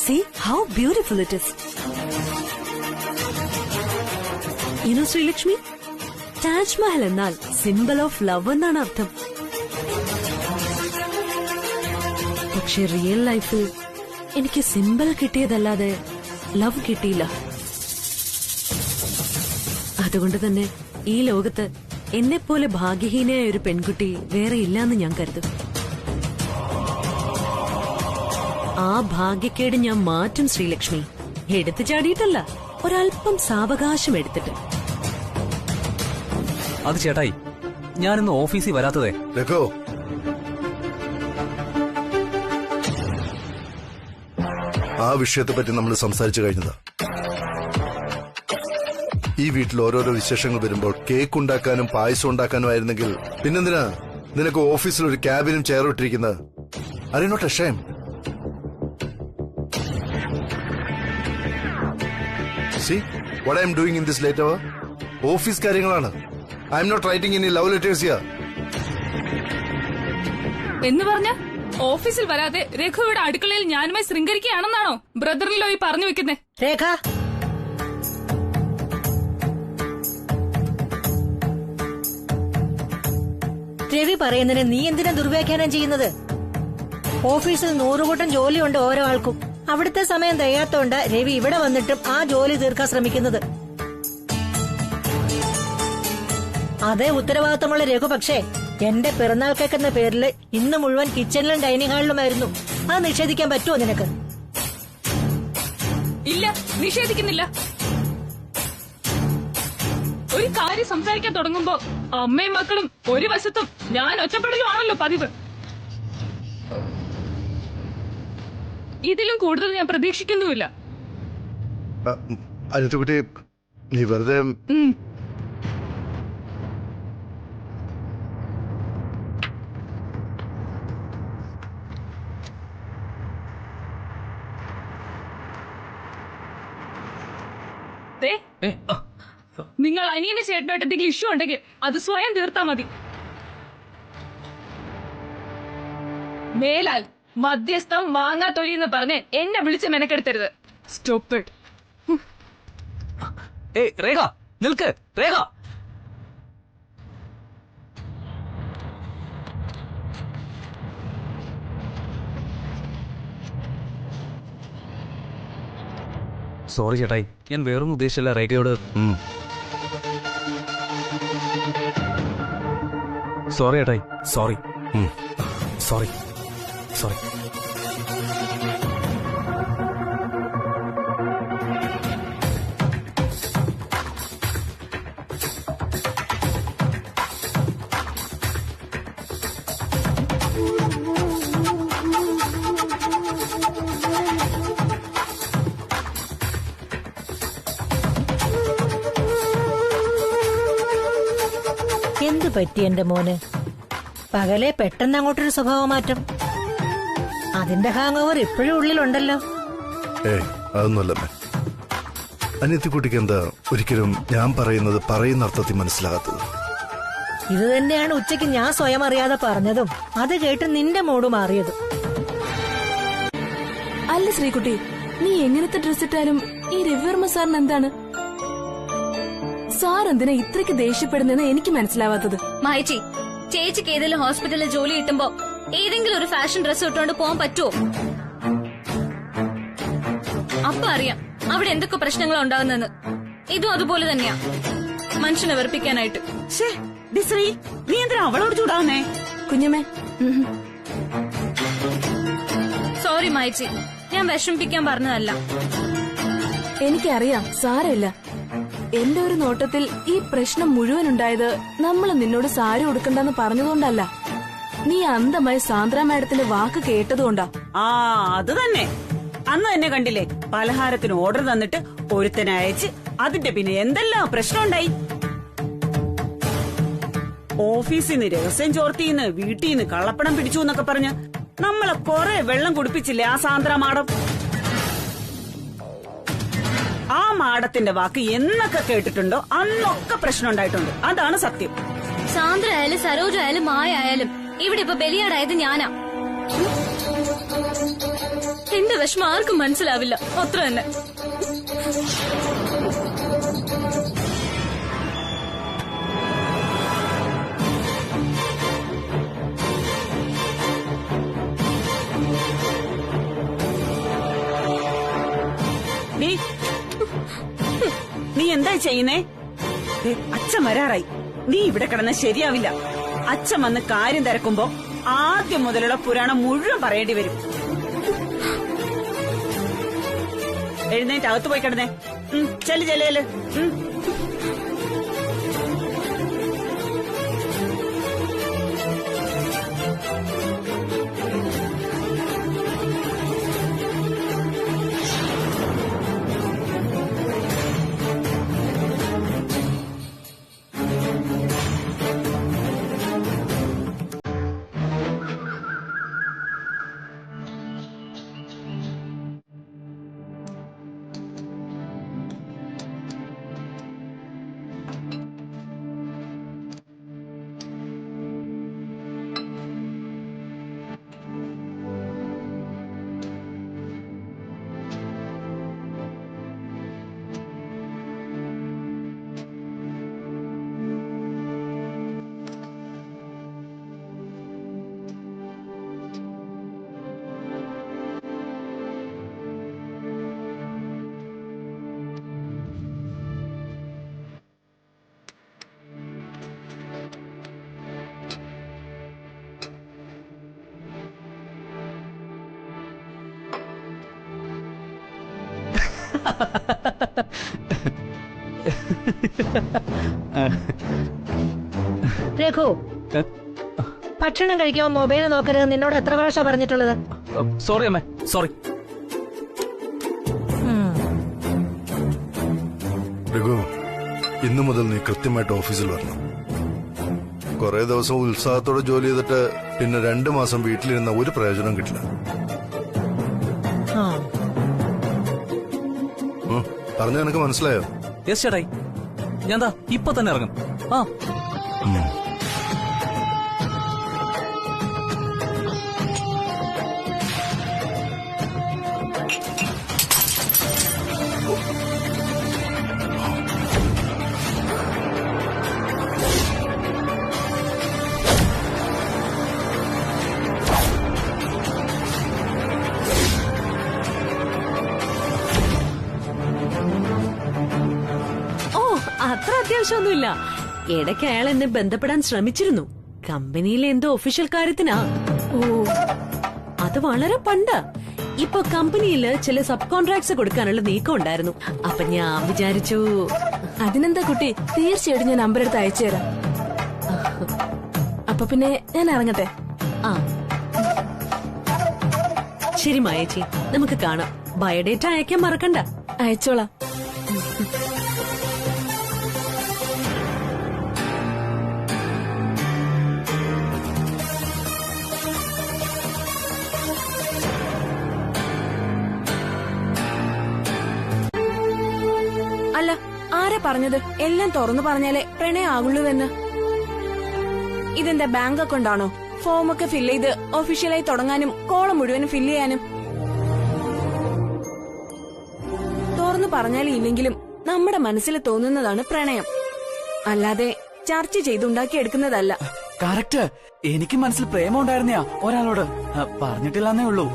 See how beautiful it is. You know, Sri Lakshmi, Taj Mahal എന്നാൽ സിംബൽ ഓഫ് ലവ് എന്നാണ് അർത്ഥം. പക്ഷെ റിയൽ ലൈഫിൽ എനിക്ക് സിമ്പിൾ കിട്ടിയതല്ലാതെ ലവ് കിട്ടിയില്ല. അതുകൊണ്ട് തന്നെ ഈ ലോകത്ത് എന്നെപ്പോലെ ഭാഗ്യഹീനയായ ഒരു പെൺകുട്ടി വേറെ ഇല്ലാന്ന് ഞാൻ കരുതും. ആ ഭാഗ്യക്കേട് ഞാൻ മാറ്റും ശ്രീലക്ഷ്മി. എടുത്തു ചാടിയിട്ടല്ല, ഒരല്പം സാവകാശം എടുത്തിട്ട്. അത് ചേട്ടായി, ഞാനിന്ന് ഓഫീസിൽ വരാത്തതേ. ആ വിഷയത്തെ പറ്റി നമ്മൾ സംസാരിച്ചു കഴിഞ്ഞതാ. ഈ വീട്ടിൽ ഓരോരോ വിശേഷങ്ങൾ വരുമ്പോൾ കേക്ക് ഉണ്ടാക്കാനും പായസം ഉണ്ടാക്കാനും ആയിരുന്നെങ്കിൽ പിന്നെന്തിനാ നിനക്ക് ഓഫീസിൽ ഒരു ക്യാബിനും ചെയറും ഇട്ടിരിക്കുന്നത്? Are you not ashamed? See what I am doing in this late hour? Office കാര്യങ്ങളാണ്. I am not writing any love letters here. എന്ന് പറഞ്ഞ ഓഫീസിൽ വരാതെ രഘുവിടെ അടുക്കളയിൽ ഞാനുമായി ശൃംഗരിക്കുകയാണെന്നാണോ ബ്രദറിലോ ഈ പറഞ്ഞു വെക്കുന്നേ? രേഖ, രവി പറയുന്നതിന് നീ എന്തിനാ ദുർവ്യാഖ്യാനം ചെയ്യുന്നത്? ഓഫീസിൽ 100 കൂട്ടം ജോലിയുണ്ട് ഓരോ ആൾക്കും. അവിടുത്തെ സമയം തികയാത്തോണ്ട് രവി ഇവിടെ വന്നിട്ടും ആ ജോലി തീർക്കാൻ ശ്രമിക്കുന്നത്. അതേ ഉത്തരവാദിത്തമുള്ള രഘു പക്ഷേ എന്റെ പിറന്നാൾ കേക്കെന്ന പേരിൽ ഇന്ന് മുഴുവൻ കിച്ചണിലും ഡൈനിങ് ഹാളിലുമായിരുന്നു. അത് നിഷേധിക്കാൻ പറ്റുമോ നിനക്ക്? ഇല്ല, നിഷേധിക്കുന്നില്ല. ഒരു കാര്യം സംസാരിക്കാൻ തുടങ്ങുമ്പോ അമ്മയും മക്കളും ഒരു വശത്തും ഞാൻ ഒറ്റപ്പെടലുമാണല്ലോ പതിവ്. ഇതിലും കൂടുതൽ ഞാൻ പ്രതീക്ഷിക്കുന്നുമില്ല. അനിതക്കുട്ടി, നീ വെറുതെ നിങ്ങൾ അനിയന്റെ ചേട്ടനായിട്ട് എന്തെങ്കിലും ഇഷ്യൂ ഉണ്ടെങ്കിൽ അത് സ്വയം തീർത്താ മതി. മേലാൽ മധ്യസ്ഥം വാങ്ങാത്തൊഴി എന്ന് പറഞ്ഞ് എന്നെ വിളിച്ച് മെനക്കെടുത്തരുത്. Stop it. രേഖ നിൽക്ക്. രേഖ, സോറി ചേട്ടായി, ഞാൻ വേറൊന്നും ഉദ്ദേശിച്ചില്ല. രേഖയോട് സോറി ചേട്ടായി. Sorry sorry sorry. എന്ത് പറ്റി എന്റെ മോന്? പകലെ പെട്ടെന്ന് അങ്ങോട്ടൊരു സ്വഭാവമാറ്റം. അതിന്റെ ഹാങ് ഓവർ ഇപ്പോഴും ഉള്ളിലുണ്ടല്ലോ. അതൊന്നുമല്ല. അനിയത്തിക്കുട്ടിക്ക് എന്താ ഒരിക്കലും ഞാൻ പറയുന്നത് പറയുന്ന അർത്ഥത്തിൽ മനസ്സിലാകാത്തത്? ഇത് തന്നെയാണ് ഉച്ചയ്ക്ക് ഞാൻ സ്വയം അറിയാതെ പറഞ്ഞതും അത് കേട്ട് നിന്റെ മൂഡ് മാറിയതും. അല്ല ശ്രീകുട്ടി, നീ എങ്ങനത്തെ ഡ്രസ് ഇട്ടാലും ഈ രവിവർമ്മ സാറിന് എന്താണ്? സാർ എന്തിനാ ഇത്രയ്ക്ക് ദേഷ്യപ്പെടുന്നെന്ന് എനിക്ക് മനസ്സിലാവാത്തത്. മായച്ചി, ചേച്ചിക്ക് ഏതെങ്കിലും ഹോസ്പിറ്റലിൽ ജോലി കിട്ടുമ്പോ ഏതെങ്കിലും ഒരു ഫാഷൻ ഡ്രസ് ഇട്ടുകൊണ്ട് പോകാൻ പറ്റുമോ? അപ്പൊ അറിയാം അവിടെ എന്തൊക്കെ പ്രശ്നങ്ങളാ ഉണ്ടാകുന്നെന്ന്. ഇതും അതുപോലെ തന്നെയാ, മനുഷ്യനെ വെറുപ്പിക്കാനായിട്ട്. നീ എന്തിനാ അവളോട് ചൂടാവുന്നേ? കുഞ്ഞമ്മേ, സോറി മായച്ചി, ഞാൻ വിഷമിപ്പിക്കാൻ പറഞ്ഞതല്ല. എനിക്കറിയാം, സാരമില്ല. എന്റെ ഒരു നോട്ടത്തിൽ ഈ പ്രശ്നം മുഴുവൻ ഉണ്ടായത് നമ്മൾ നിന്നോട് സാരി ഉടുക്കണ്ടെന്ന് പറഞ്ഞതുകൊണ്ടല്ല, നീ അന്ധമായി സാന്ദ്ര മാഡത്തിന്റെ വാക്ക് കേട്ടതുകൊണ്ടാ. അത് തന്നെ. അന്ന് തന്നെ കണ്ടില്ലേ, പലഹാരത്തിന് ഓർഡർ തന്നിട്ട് ഒരുത്തനെ അയച്ച് അതിന്റെ പിന്നെ എന്തെല്ലാം പ്രശ്നം ഉണ്ടായി. ഓഫീസിൽ നിന്ന് രഹസ്യം ചോർത്തിന്ന്, വീട്ടിൽ നിന്ന് കള്ളപ്പണം പിടിച്ചു എന്നൊക്കെ പറഞ്ഞ് നമ്മളെ കൊറേ വെള്ളം കുടിപ്പിച്ചില്ലേ ആ സാന്ദ്ര മാഡം. ആ മാഡത്തിന്റെ വാക്ക് എന്നൊക്കെ കേട്ടിട്ടുണ്ടോ അന്നൊക്കെ പ്രശ്നം ഉണ്ടായിട്ടുണ്ട്. അതാണ് സത്യം. സാന്ദ്ര ആയാലും സരോജ ആയാലും മായ ആയാലും ഇവിടെ ഇപ്പൊ ബലിയാടായത് ഞാനാ. എന്റെ വിഷമം ആർക്കും മനസ്സിലാവില്ല, അത്ര തന്നെ. എന്താ ചെയ്യുന്നേ? അച്ഛൻ വരാറായി. നീ ഇവിടെ കിടന്ന ശരിയാവില്ല. അച്ഛൻ വന്ന് കാര്യം തിരക്കുമ്പോ ആദ്യം മുതലുള്ള പുരാണം മുഴുവൻ പറയേണ്ടി വരും. എഴുന്നേറ്റ് അകത്ത് പോയി കിടന്നേ. ചെല്ല് ചെല്ല്. രഘു, ഭക്ഷണം കഴിക്കുമ്പോ മൊബൈൽ നോക്കരുത് നിന്നോട് എത്ര പ്രാവശ്യം പറഞ്ഞിട്ടുള്ളത്? സോറി അമ്മേ, സോറി. രഘു, ഇന്നു മുതൽ നീ കൃത്യമായിട്ട് ഓഫീസിൽ വരണം. കുറെ ദിവസം ഉത്സാഹത്തോടെ ജോലി ചെയ്തിട്ട് പിന്നെ 2 മാസം വീട്ടിലിരുന്ന ഒരു പ്രയോജനം കിട്ടില്ല. പറഞ്ഞ നിനക്ക് മനസ്സിലായോ? യെസ് ചേട്ടായി, ഞാൻ ഇപ്പൊ തന്നെ ഇറങ്ങും. അത്ര അത്യാവശ്യമൊന്നുമില്ല. ഇടയ്ക്ക് അയാൾ എന്നെ ബന്ധപ്പെടാൻ ശ്രമിച്ചിരുന്നു. കമ്പനിയിലെ എന്തോ ഒഫീഷ്യൽ കാര്യത്തിനാ. അത് വളരെ പണ്ട്. ഇപ്പൊ കമ്പനിയില് ചില സബ് കോൺട്രാക്ട്സ് കൊടുക്കാനുള്ള നീക്കം ഉണ്ടായിരുന്നു. അപ്പൊ ഞാൻ വിചാരിച്ചു. അതിനെന്താ കുട്ടി, തീർച്ചയായിട്ടും ഞാൻ നമ്പർ എടുത്ത് അയച്ചു തരാം. അപ്പൊ പിന്നെ ഞാൻ ഇറങ്ങട്ടെ. ശരി മായേച്ചി, നമുക്ക് കാണാം. ബയോഡേറ്റ അയക്കാൻ മറക്കണ്ട. അയച്ചോളാം. അല്ല, ആരാ പറഞ്ഞത് എല്ലാം തുറന്നു പറഞ്ഞാലേ പ്രണയം ആകുള്ളൂവെന്ന്? ഇതെന്താ ബാങ്ക് അക്കൗണ്ട് ആണോ? ഫോമൊക്കെ ഫില്ല് ചെയ്ത് ഒഫീഷ്യലായി തുടങ്ങാനും കോളം മുഴുവനും ഫില്ല് ചെയ്യാനും? തുറന്നു പറഞ്ഞാലും ഇല്ലെങ്കിലും നമ്മുടെ മനസ്സിൽ തോന്നുന്നതാണ് പ്രണയം, അല്ലാതെ ചർച്ച ചെയ്തുണ്ടാക്കിയെടുക്കുന്നതല്ല. കറക്റ്റ്. എനിക്ക് മനസ്സിൽ പ്രേമം ഉണ്ടായിരുന്നയാ ഒരാളോട്, പറഞ്ഞിട്ടില്ലെന്നേ ഉള്ളൂ.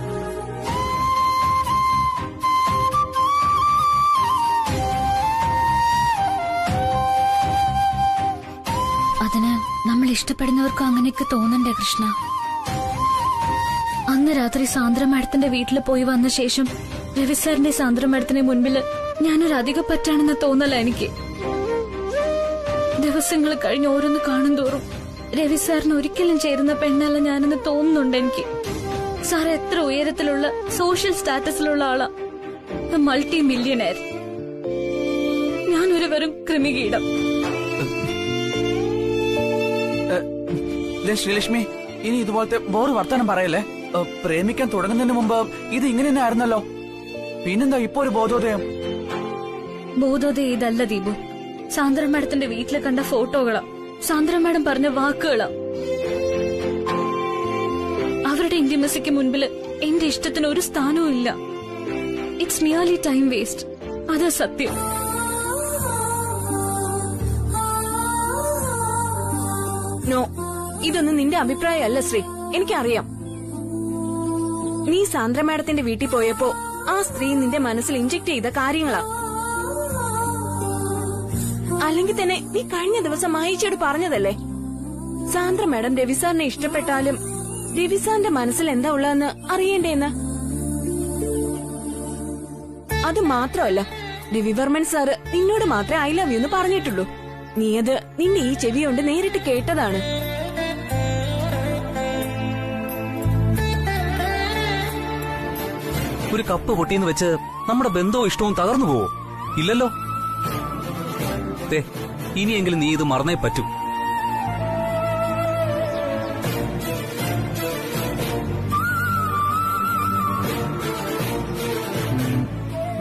അതിന് നമ്മൾ ഇഷ്ടപ്പെടുന്നവർക്കും അങ്ങനെയൊക്കെ തോന്നണ്ടേ കൃഷ്ണ? അന്ന് രാത്രി സാന്ദ്ര മാഡത്തിന്റെ വീട്ടിൽ പോയി വന്ന ശേഷം രവി സാറിന്റെ സാന്ദ്ര മാഡത്തിന് മുൻപിൽ ഞാനൊരു അധിക പറ്റാണെന്ന തോന്നല എനിക്ക്. ദിവസങ്ങൾ കഴിഞ്ഞ് ഓരോന്ന് കാണും തോറും രവി സാറിന് ഒരിക്കലും ചേരുന്ന പെണ്ണല്ല ഞാനെന്ന് തോന്നുന്നുണ്ട് എനിക്ക്. സാർ എത്ര ഉയരത്തിലുള്ള സോഷ്യൽ സ്റ്റാറ്റസിലുള്ള ആളാ, മൾട്ടി മില്യണയർ. ഞാനൊരു വെറും കൃമികീടം. ശ്രീലക്ഷ്മി, ഇനി ഇതുപോലത്തെ ബോറ് വർത്തമാനം പറയല്ലേ. പ്രേമിക്കാൻ തുടങ്ങുന്നതിന് മുമ്പ് ഇത് ഇങ്ങനെ തന്നെ ആയിരുന്നല്ലോ. പിന്നെന്താ ഇപ്പൊ ഒരു ബോധോദയം? ബോധോദയം ഇതല്ല ദീപു. സാന്ദ്ര മാഡത്തിന്റെ വീട്ടിൽ കണ്ട ഫോട്ടോകളാ, സാന്ദ്ര മാഡം പറഞ്ഞ വാക്കുകളാ. അവരുടെ ഇന്റിമസിക്ക് മുൻപിൽ എന്റെ ഇഷ്ടത്തിന് ഒരു സ്ഥാനവും ഇല്ല. It's nearly time waste. അതാ സത്യം. നോ, ഇതൊന്നും നിന്റെ അഭിപ്രായമല്ല ശ്രീ. എനിക്കറിയാം. നീ സാന്ദ്ര മാഡത്തിന്റെ വീട്ടിൽ പോയപ്പോ ആ സ്ത്രീ നിന്റെ മനസ്സിൽ ഇഞ്ചക്ട് ചെയ്ത കാര്യങ്ങളാ. അല്ലെങ്കിൽ തന്നെ നീ കഴിഞ്ഞ ദിവസം മായിച്ചോട് പറഞ്ഞതല്ലേ, സാന്ദ്ര മാഡം രവിസാറിനെ ഇഷ്ടപ്പെട്ടാലും രവിസാറിന്റെ മനസ്സിൽ എന്താ ഉള്ളതെന്ന് അറിയണ്ടേന്ന്. അത് മാത്രമല്ല, രവിവർമ്മൻ സാറ് നിന്നോട് മാത്രമേ ഐ ലവ് യു എന്ന് പറഞ്ഞിട്ടുള്ളൂ. നീ അത് നിന്റെ ഈ ചെവി കൊണ്ട് നേരിട്ട് കേട്ടതാണ്. ഒരു കപ്പ് പൊട്ടിയെന്ന് വെച്ച് നമ്മുടെ ബന്ധവും ഇഷ്ടവും തകർന്നു പോവോ? ഇല്ലല്ലോ. ഇനിയെങ്കിലും നീ ഇത് മറന്നേ പറ്റൂ.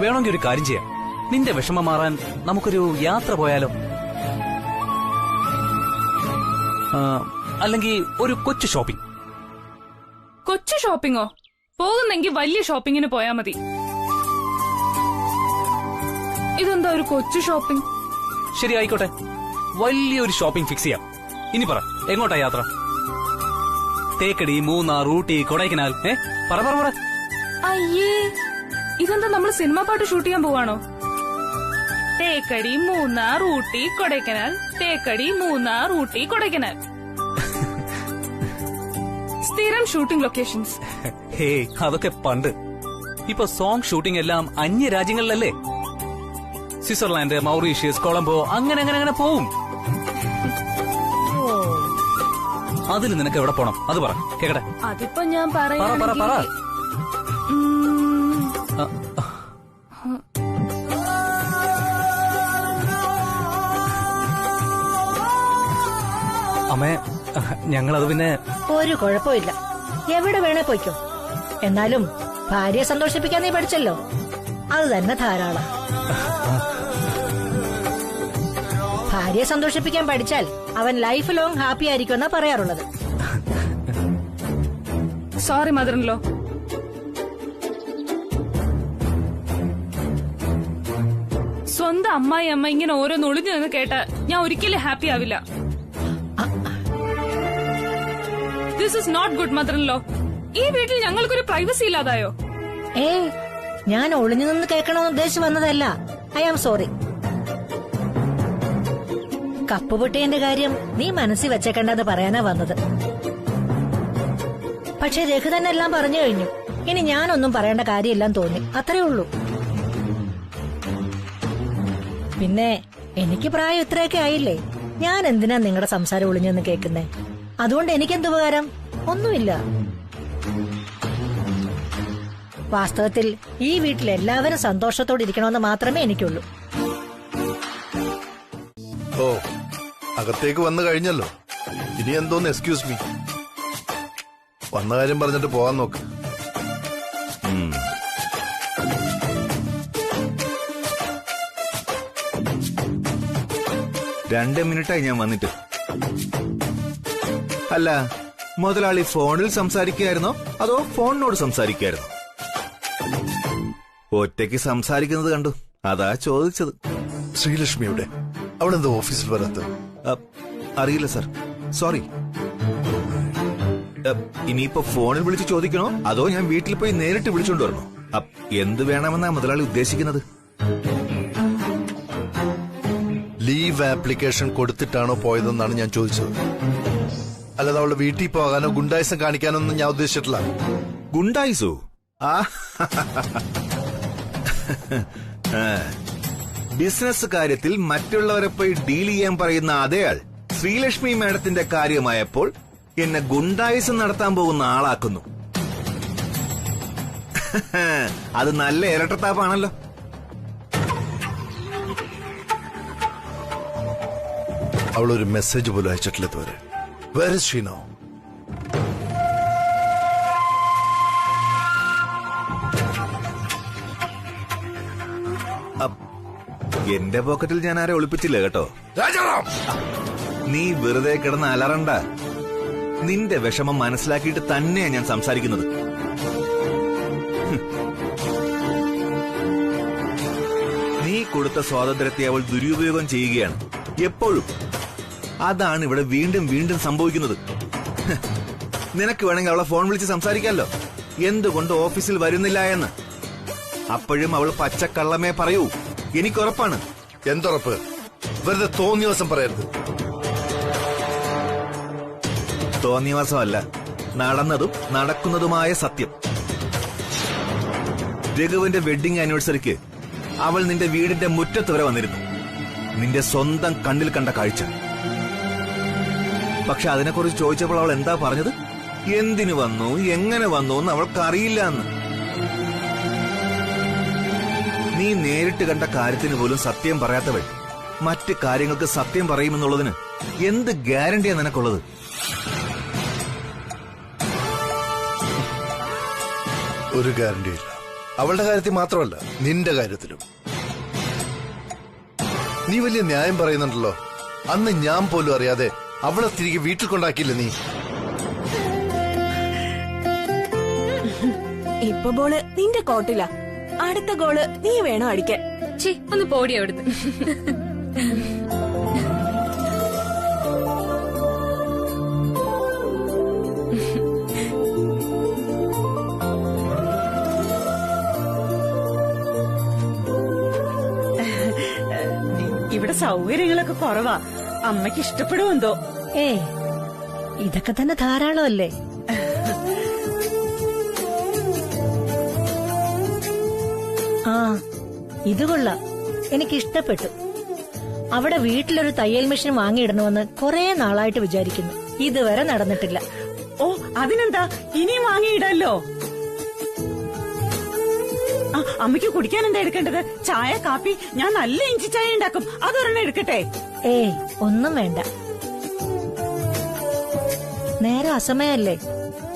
വേണമെങ്കിൽ ഒരു കാര്യം ചെയ്യാം. നിന്റെ വിഷമം മാറാൻ നമുക്കൊരു യാത്ര പോയാലോ? അല്ലെങ്കിൽ ഒരു കൊച്ചു ഷോപ്പിംഗ്. കൊച്ചു ഷോപ്പിംഗോ? പോകുന്നെങ്കിൽ വലിയ ഷോപ്പിങ്ങിന് പോയാ മതി. ഇതെന്താ ഒരു കൊച്ചു ഷോപ്പിംഗ്? ശരി, ആയിക്കോട്ടെ, വലിയൊരു ഷോപ്പിംഗ് ഫിക്സ് ചെയ്യാം. ഇനി പറ, എങ്ങോട്ടാ യാത്ര? തേക്കടി, മൂന്നാർ, ഊട്ടി, കൊടൈക്കനാൽ. പറ പറ പറ. അയ്യേ, ഇതെന്താ നമ്മൾ സിനിമ പാട്ട് ഷൂട്ട് ചെയ്യാൻ പോവാണോ? തേക്കടി, മൂന്നാർ, ഊട്ടി, കൊടൈക്കനാൽ. തേക്കടി, മൂന്നാർ, ഊട്ടി, കൊടൈക്കനാൽ. സ്ഥിരം ഷൂട്ടിംഗ് ലൊക്കേഷൻസ്. ഹേ, അതൊക്കെ പണ്ട്. ഇപ്പൊ സോങ് ഷൂട്ടിംഗ് എല്ലാം അന്യ രാജ്യങ്ങളിലല്ലേ. സ്വിറ്റ്സർലാൻഡ്, മൗറീഷ്യസ്, കൊളംബോ, അങ്ങനെ അങ്ങനെ അങ്ങനെ പോവും. അതിൽ നിനക്ക് എവിടെ പോണം അത് പറ, കേക്കട്ടെ. അതിപ്പോ ഞാൻ പറ. അമ്മേ, ഞങ്ങളത് പിന്നെ ഒരു കുഴപ്പമില്ല, എവിടെ വേണേ പോയിക്കോ. എന്നാലും ഭാര്യയെ സന്തോഷിപ്പിക്കാൻ നീ പഠിച്ചല്ലോ, അത് തന്നെ ധാരാളം. ഭാര്യയെ സന്തോഷിപ്പിക്കാൻ പഠിച്ചാൽ അവൻ ലൈഫ് ലോങ് ഹാപ്പി ആയിരിക്കും എന്നാ പറയാറുള്ളത്. Sorry mother in law. സ്വന്തം അമ്മായി അമ്മ ഇങ്ങനെ ഓരോന്ന് ഒളിഞ്ഞു നിന്ന് കേട്ട ഞാൻ ഒരിക്കലും ഹാപ്പി ആവില്ല. This is not good mother in law. ഈ വീട്ടിൽ ഞങ്ങൾക്കൊരു പ്രൈവസി ഇല്ലാതായോ? ഞാൻ ഒളിഞ്ഞു നിന്ന് കേൾക്കണമെന്ന് ഉദ്ദേശിച്ച് വന്നതല്ല. I am sorry. കപ്പ് പൊട്ടിയതിന്റെ കാര്യം നീ മനസ്സിൽ വെച്ചേക്കണ്ടെന്ന് പറയാനാ വന്നത്. പക്ഷെ രഘു തന്നെ എല്ലാം പറഞ്ഞു കഴിഞ്ഞു. ഇനി ഞാനൊന്നും പറയേണ്ട കാര്യമെല്ലാം തോന്നി, അത്രേ ഉള്ളൂ. പിന്നെ എനിക്ക് പ്രായം ഇത്രയൊക്കെ ആയില്ലേ, ഞാൻ എന്തിനാ നിങ്ങളുടെ സംസാരം ഒളിഞ്ഞെന്ന് കേൾക്കുന്നേ? അതുകൊണ്ട് എനിക്കെന്ത് ഉപകാരം? ഒന്നുമില്ല. വാസ്തവത്തിൽ ഈ വീട്ടിൽ എല്ലാവരും സന്തോഷത്തോടെ ഇരിക്കണമെന്ന് മാത്രമേ എനിക്കുള്ളൂ. ഓ, അകത്തേക്ക് വന്നു കഴിഞ്ഞല്ലോ, ഇനി എന്തോന്ന് എക്സ്ക്യൂസ് മീ. വന്ന കാര്യം പറഞ്ഞിട്ട് പോവാൻ നോക്ക്. 2 മിനിറ്റായി ഞാൻ വന്നിട്ട്. അല്ല, മുതലാളി ഫോണിൽ സംസാരിക്കുകയായിരുന്നോ അതോ ഫോണിനോട് സംസാരിക്കുകയായിരുന്നോ? ഒറ്റയ്ക്ക് സംസാരിക്കുന്നത് കണ്ടു, അതാ ചോദിച്ചത്. ശ്രീലക്ഷ്മിയുടെ അവളെന്താ ഓഫീസിൽ വരാത്തത്? അറിയില്ല സർ, സോറി. ഇനിയിപ്പോ ഫോണിൽ വിളിച്ച് ചോദിക്കണോ അതോ ഞാൻ വീട്ടിൽ പോയി നേരിട്ട് വിളിച്ചോണ്ട് വരണോ? എന്ത് വേണമെന്നാ മുതലാളി ഉദ്ദേശിക്കുന്നത്? ലീവ് ആപ്ലിക്കേഷൻ കൊടുത്തിട്ടാണോ പോയതെന്നാണ് ഞാൻ ചോദിച്ചത്. അല്ലാതെ അവളുടെ വീട്ടിൽ പോകാനോ ഗുണ്ടായിസം കാണിക്കാനോ ഒന്നും ഞാൻ ഉദ്ദേശിച്ചിട്ടില്ല. ഗുണ്ടായിസോ? ബിസിനസ് കാര്യത്തിൽ മറ്റുള്ളവരെ പോയി ഡീൽ ചെയ്യാൻ പറയുന്ന അതേയാൾ ശ്രീലക്ഷ്മി മാഡത്തിന്റെ കാര്യമായപ്പോൾ എന്നെ ഗുണ്ടായിസം നടത്താൻ പോകുന്ന ആളാക്കുന്നു. അത് നല്ല ഇരട്ടത്താപ്പാണല്ലോ. അവളൊരു മെസ്സേജ് പോലും അയച്ചിട്ടില്ല ഇതുവരെ. Where is she now? എന്റെ പോക്കറ്റിൽ ഞാൻ ആരെ ഒളിപ്പിച്ചില്ല കേട്ടോ. നീ വെറുതെ കിടന്ന് അലറണ്ട. നിന്റെ വിഷമം മനസ്സിലാക്കിയിട്ട് തന്നെയാ ഞാൻ സംസാരിക്കുന്നത്. നീ കൊടുത്ത സ്വാതന്ത്ര്യത്തെ അവൾ ദുരുപയോഗം ചെയ്യുകയാണ് എപ്പോഴും. അതാണ് ഇവിടെ വീണ്ടും വീണ്ടും സംഭവിക്കുന്നത്. നിനക്ക് വേണമെങ്കിൽ അവളെ ഫോൺ വിളിച്ച് സംസാരിക്കാമല്ലോ, എന്തുകൊണ്ട് ഓഫീസിൽ വരുന്നില്ല എന്ന്. അപ്പോഴും അവൾ പച്ചക്കള്ളമേ പറയൂ. എനിക്കുറപ്പാണ്. എന്തുറപ്പ്? വെറുതെ തോന്നിയ ദിവസം പറയരുത്. തോന്നിയവാസമല്ല, നടന്നതും നടക്കുന്നതുമായ സത്യം. രഘുവിന്റെ വെഡിങ് ആനിവേഴ്സറിക്ക് അവൾ നിന്റെ വീടിന്റെ മുറ്റത്ത് വരെ വന്നിരുന്നു. നിന്റെ സ്വന്തം കണ്ണിൽ കണ്ട കാഴ്ച. പക്ഷെ അതിനെക്കുറിച്ച് ചോദിച്ചപ്പോൾ അവൾ എന്താ പറഞ്ഞത്? എന്തിനു വന്നു, എങ്ങനെ വന്നു എന്ന് അവൾക്കറിയില്ല എന്ന്. നീ നേരിട്ട് കണ്ട കാര്യത്തിന് പോലും സത്യം പറയാത്തവൾ മറ്റ് കാര്യങ്ങൾക്ക് സത്യം പറയുമെന്നുള്ളതിന് എന്ത് ഗ്യാരണ്ടിയാ നിനക്കുള്ളത്? ഒരു ഗ്യാരണ്ടിയില്ല. അവളുടെ കാര്യത്തിൽ മാത്രമല്ല, നിന്റെ കാര്യത്തിലും. നീ വലിയ ന്യായം പറയുന്നുണ്ടല്ലോ. അന്ന് ഞാൻ പോലും അറിയാതെ അവളെ തിരികെ വീട്ടിൽ കൊണ്ടാക്കിയില്ല നീ. ഇപ്പൊ ബോള് നിന്റെ കോട്ടില. അടുത്ത ഗോള് നീ വേണം അടിക്കാൻ. ഒന്ന് പോടി അവിടുന്ന്. ഇവിടെ സൗകര്യങ്ങളൊക്കെ കുറവാ. അമ്മയ്ക്ക് ഇഷ്ടപ്പെടുമെന്തോ. ഇതൊക്കെ തന്നെ ധാരാളമല്ലേ. ആ, ഇത് കൊള്ളാം, എനിക്കിഷ്ടപ്പെട്ടു. അവിടെ വീട്ടിലൊരു തയ്യൽ മെഷീൻ വാങ്ങിയിടണമെന്ന് കുറെ നാളായിട്ട് വിചാരിക്കുന്നു. ഇതുവരെ നടന്നിട്ടില്ല. ഓ, അതിനെന്താ, ഇനിയും വാങ്ങിയിടല്ലോ. അമ്മയ്ക്ക് കുടിക്കാൻ എന്താ എടുക്കേണ്ടത്? ചായ, കാപ്പി? ഞാൻ നല്ല ഇഞ്ചി ചായ ഉണ്ടാക്കും, അതൊരെണ്ണം എടുക്കട്ടെ? ഒന്നും വേണ്ട. നേരെ അസമയല്ലേ,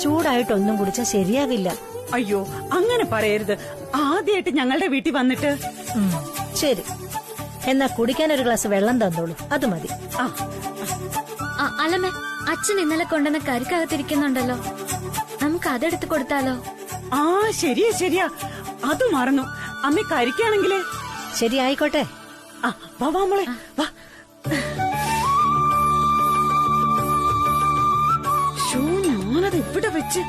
ചൂടായിട്ടൊന്നും കുടിച്ചാൽ ശരിയാവില്ല. അയ്യോ, അങ്ങനെ പറയരുത്. ആദ്യമായിട്ട് ഞങ്ങളുടെ വീട്ടിൽ വന്നിട്ട്. ശരി, എന്നാ കുടിക്കാൻ ഒരു ഗ്ലാസ് വെള്ളം തന്നോളൂ, അത് മതി. അല്ലമ്മേ, അച്ഛൻ ഇന്നലെ കൊണ്ടുവന്ന കരിക്കകത്തിരിക്കുന്നുണ്ടല്ലോ, നമുക്ക് അതെടുത്ത് കൊടുത്താലോ? ആ, ശരിയാ ശരിയാ, അത് മറന്നു. അമ്മ കരിക്കാണെങ്കിലേ. ശരി, ആയിക്കോട്ടെ. വാ മോളെ, വാ. ഞാനത് ഇവിടെ വെച്ച്.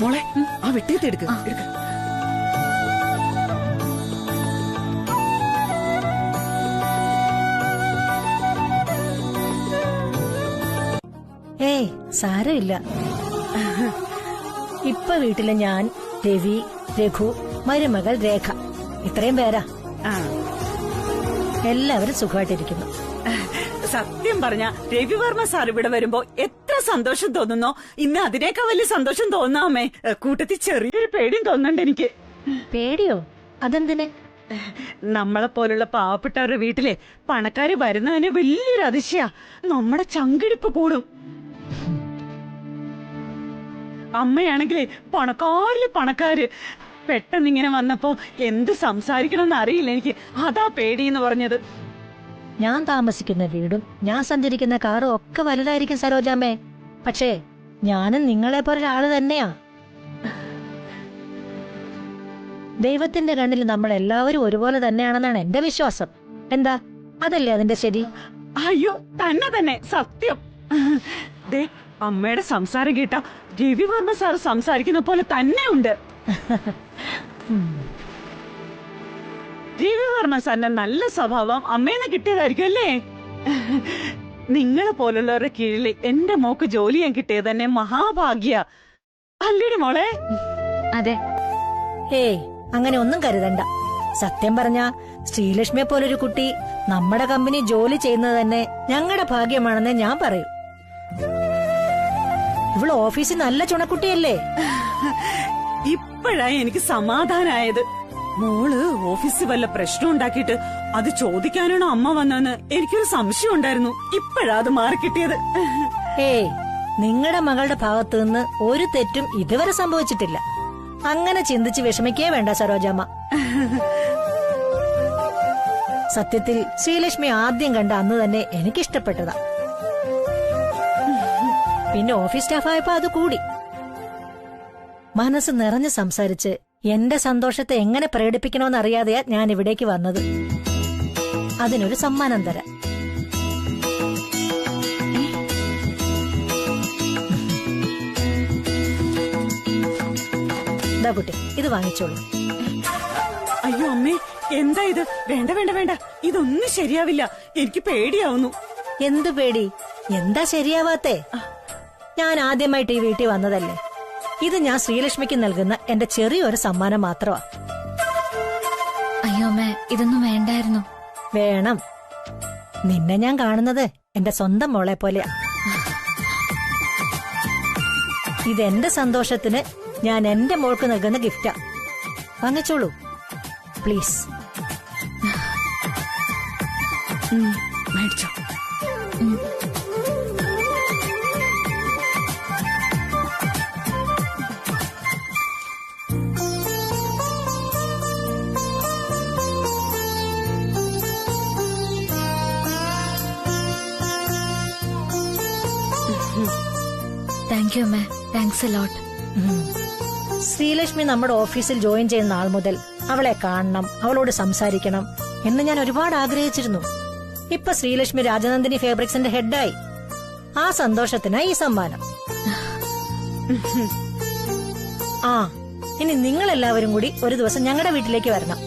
മോളെ, ആ വെട്ടിയത്ത് എടുക്ക. സാരമില്ല. ഇപ്പൊ വീട്ടില് ഞാൻ, രവി, രഘു, മരുമകൾ രേഖ, ഇത്രയും പേരാ. എല്ലാവരും സുഖമായിട്ടിരിക്കുന്നു. സത്യം പറഞ്ഞ രവിവർമ്മ സാർ ഇവിടെ വരുമ്പോ എത്ര സന്തോഷം തോന്നുന്നോ, ഇന്ന് അതിനേക്കാൾ വലിയ സന്തോഷം തോന്നാമേ. കൂട്ടത്തിൽ ചെറിയൊരു പേടിയും തോന്നുന്നുണ്ട് എനിക്ക്. പേടിയോ? അതെന്തിനെ? നമ്മളെ പോലുള്ള പാവപ്പെട്ടവരുടെ വീട്ടിലെ പണക്കാര് വരുന്നതിന് വലിയൊരു അതിശയാ. നമ്മുടെ ചങ്കിടിപ്പ് കൂടും. അമ്മയാണെങ്കിലേ പണക്കാരില് പണക്കാര്. പെട്ടെന്നിങ്ങനെ വന്നപ്പോ എന്ത് സംസാരിക്കണമെന്ന് അറിയില്ല എനിക്ക്. അതാ പേടിയെന്ന് പറഞ്ഞത്. ഞാൻ താമസിക്കുന്ന വീടും ഞാൻ സഞ്ചരിക്കുന്ന കാറും ഒക്കെ വലുതായിരിക്കും സരോജാമ്മേ. പക്ഷേ ഞാനും നിങ്ങളെ പോലെ ഒരാള് തന്നെയാ. ദൈവത്തിന്റെ കണ്ണിൽ നമ്മൾ എല്ലാവരും ഒരുപോലെ തന്നെയാണെന്നാണ് എന്റെ വിശ്വാസം. എന്താ, അതല്ലേ അതിന്റെ ശരി? അയ്യോ, തന്നെ സത്യം. ദേ, അമ്മയുടെ സംസാരം കേട്ട രവിവർമ്മ സാർ സംസാരിക്കുന്ന പോലെ തന്നെ ഉണ്ട്. രവിവർമ്മ സാറിന്റെ നല്ല സ്വഭാവം അമ്മേന്ന് കിട്ടിയതായിരിക്കും അല്ലേ? നിങ്ങളെ പോലുള്ളവരുടെ കീഴിൽ എന്റെ മോക്ക് ജോലി ചെയ്യാൻ കിട്ടിയത് തന്നെ മഹാഭാഗ്യ അല്ലേടി മോളെ? അതെ. അങ്ങനെ ഒന്നും കരുതണ്ട. സത്യം പറഞ്ഞ ശ്രീലക്ഷ്മിയെ പോലൊരു കുട്ടി നമ്മുടെ കമ്പനി ജോലി ചെയ്യുന്നത് തന്നെ ഞങ്ങളുടെ ഭാഗ്യമാണെന്ന് ഞാൻ പറയും. ഇവള് ഓഫീസിൽ നല്ല ചുണക്കുട്ടിയല്ലേ? ഇപ്പോഴായി എനിക്ക് സമാധാനായത്. മോള് ഓഫീസിൽ വല്ല പ്രശ്നം ഉണ്ടാക്കിയിട്ട് അത് ചോദിക്കാനാണോ അമ്മ വന്നതെന്ന് എനിക്കൊരു സംശയം ഉണ്ടായിരുന്നു. ഇപ്പോഴാ അത് മാറിക്കിട്ടിയത്. നിങ്ങളുടെ മകളുടെ ഭാഗത്തു നിന്ന് ഒരു തെറ്റും ഇതുവരെ സംഭവിച്ചിട്ടില്ല. അങ്ങനെ ചിന്തിച്ച് വിഷമിക്കേ വേണ്ട സരോജാമ്മ. സത്യത്തിൽ ശ്രീലക്ഷ്മി ആദ്യം കണ്ട അന്ന് തന്നെ എനിക്കിഷ്ടപ്പെട്ടതാ. പിന്നെ ഓഫീസ് സ്റ്റാഫായപ്പോ അത് കൂടി. മനസ്സ് നിറഞ്ഞ് സംസാരിച്ച് എന്റെ സന്തോഷത്തെ എങ്ങനെ പ്രകടിപ്പിക്കണമെന്നറിയാതെയാ ഞാൻ ഇവിടേക്ക് വന്നത്. അതിനൊരു സമ്മാനം തരാം. കുട്ടി, ഇത് വാങ്ങിച്ചോളൂ. അയ്യോ അമ്മേ, എന്താ ഇത്? വേണ്ട വേണ്ട വേണ്ട, ഇതൊന്നും ശരിയാവില്ല. എനിക്ക് പേടിയാവുന്നു. എന്ത് പേടി? എന്താ ശരിയാവാത്തേ? ഞാൻ ആദ്യമായിട്ട് ഈ വീട്ടിൽ വന്നതല്ലേ. ഇത് ഞാൻ ശ്രീലക്ഷ്മിക്ക് നൽകുന്ന എന്റെ ചെറിയൊരു സമ്മാനം മാത്രമാ. അയ്യോ അമ്മ, ഇതൊന്നും വേണ്ടായിരുന്നു. വേണം. നിന്നെ ഞാൻ കാണുന്നത് എന്റെ സ്വന്തം മോളെ പോലെയാ. ഇതെന്റെ സന്തോഷത്തിന് ഞാൻ എന്റെ മോൾക്ക് നൽകുന്ന ഗിഫ്റ്റാ. വാങ്ങിച്ചോളൂ പ്ലീസ്. മേടിച്ചോ. താങ്ക് യു അമ്മ. Thanks a lot. ശ്രീലക്ഷ്മി നമ്മുടെ ഓഫീസിൽ ജോയിൻ ചെയ്യുന്ന നാൾ മുതൽ അവളെ കാണണം, അവളോട് സംസാരിക്കണം എന്ന് ഞാൻ ഒരുപാട് ആഗ്രഹിച്ചിരുന്നു. ഇപ്പൊ ശ്രീലക്ഷ്മി രാജനന്ദിനി ഫാബ്രിക്സിന്റെ ഹെഡായി. ആ സന്തോഷത്തിനായി ഈ സമ്മാനം. ആ, ഇനി നിങ്ങൾ എല്ലാവരും കൂടി ഒരു ദിവസം ഞങ്ങളുടെ വീട്ടിലേക്ക് വരണം.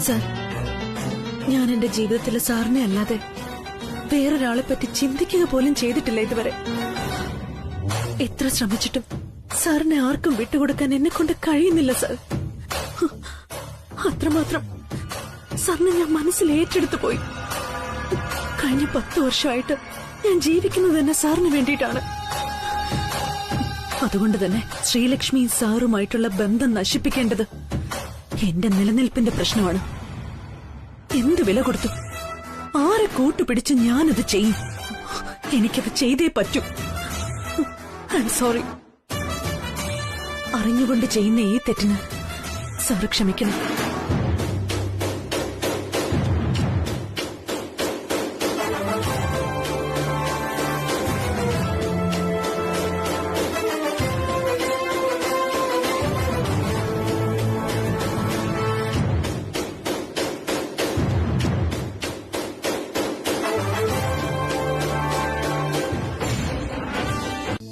സർ, ഞാൻ എന്റെ ജീവിതത്തിലെ സാറിനെ അല്ലാതെ വേറൊരാളെ പറ്റി ചിന്തിക്കുക പോലും ചെയ്തിട്ടില്ല ഇതുവരെ. എത്ര ശ്രമിച്ചിട്ടും സാറിനെ ആർക്കും വിട്ടുകൊടുക്കാൻ എന്നെ കൊണ്ട് കഴിയുന്നില്ല സർ. അത്രമാത്രം സാറിനെ ഞാൻ മനസ്സിൽ ഏറ്റെടുത്തു പോയി. കഴിഞ്ഞ 10 വർഷമായിട്ട് ഞാൻ ജീവിക്കുന്നത് തന്നെ സാറിന് വേണ്ടിയിട്ടാണ്. അതുകൊണ്ട് തന്നെ ശ്രീലക്ഷ്മി സാറുമായിട്ടുള്ള ബന്ധം നശിപ്പിക്കേണ്ടത് എന്റെ നിലനിൽപ്പിന്റെ പ്രശ്നമാണ്. എന്ത് വില കൊടുത്തു, ആരെ കൂട്ടുപിടിച്ച് ഞാനത് ചെയ്യും. എനിക്കത് ചെയ്തേ പറ്റൂ. I am sorry. അറിഞ്ഞുകൊണ്ട് ചെയ്യുന്ന ഈ തെറ്റിന് സാർ ക്ഷമിക്കണം.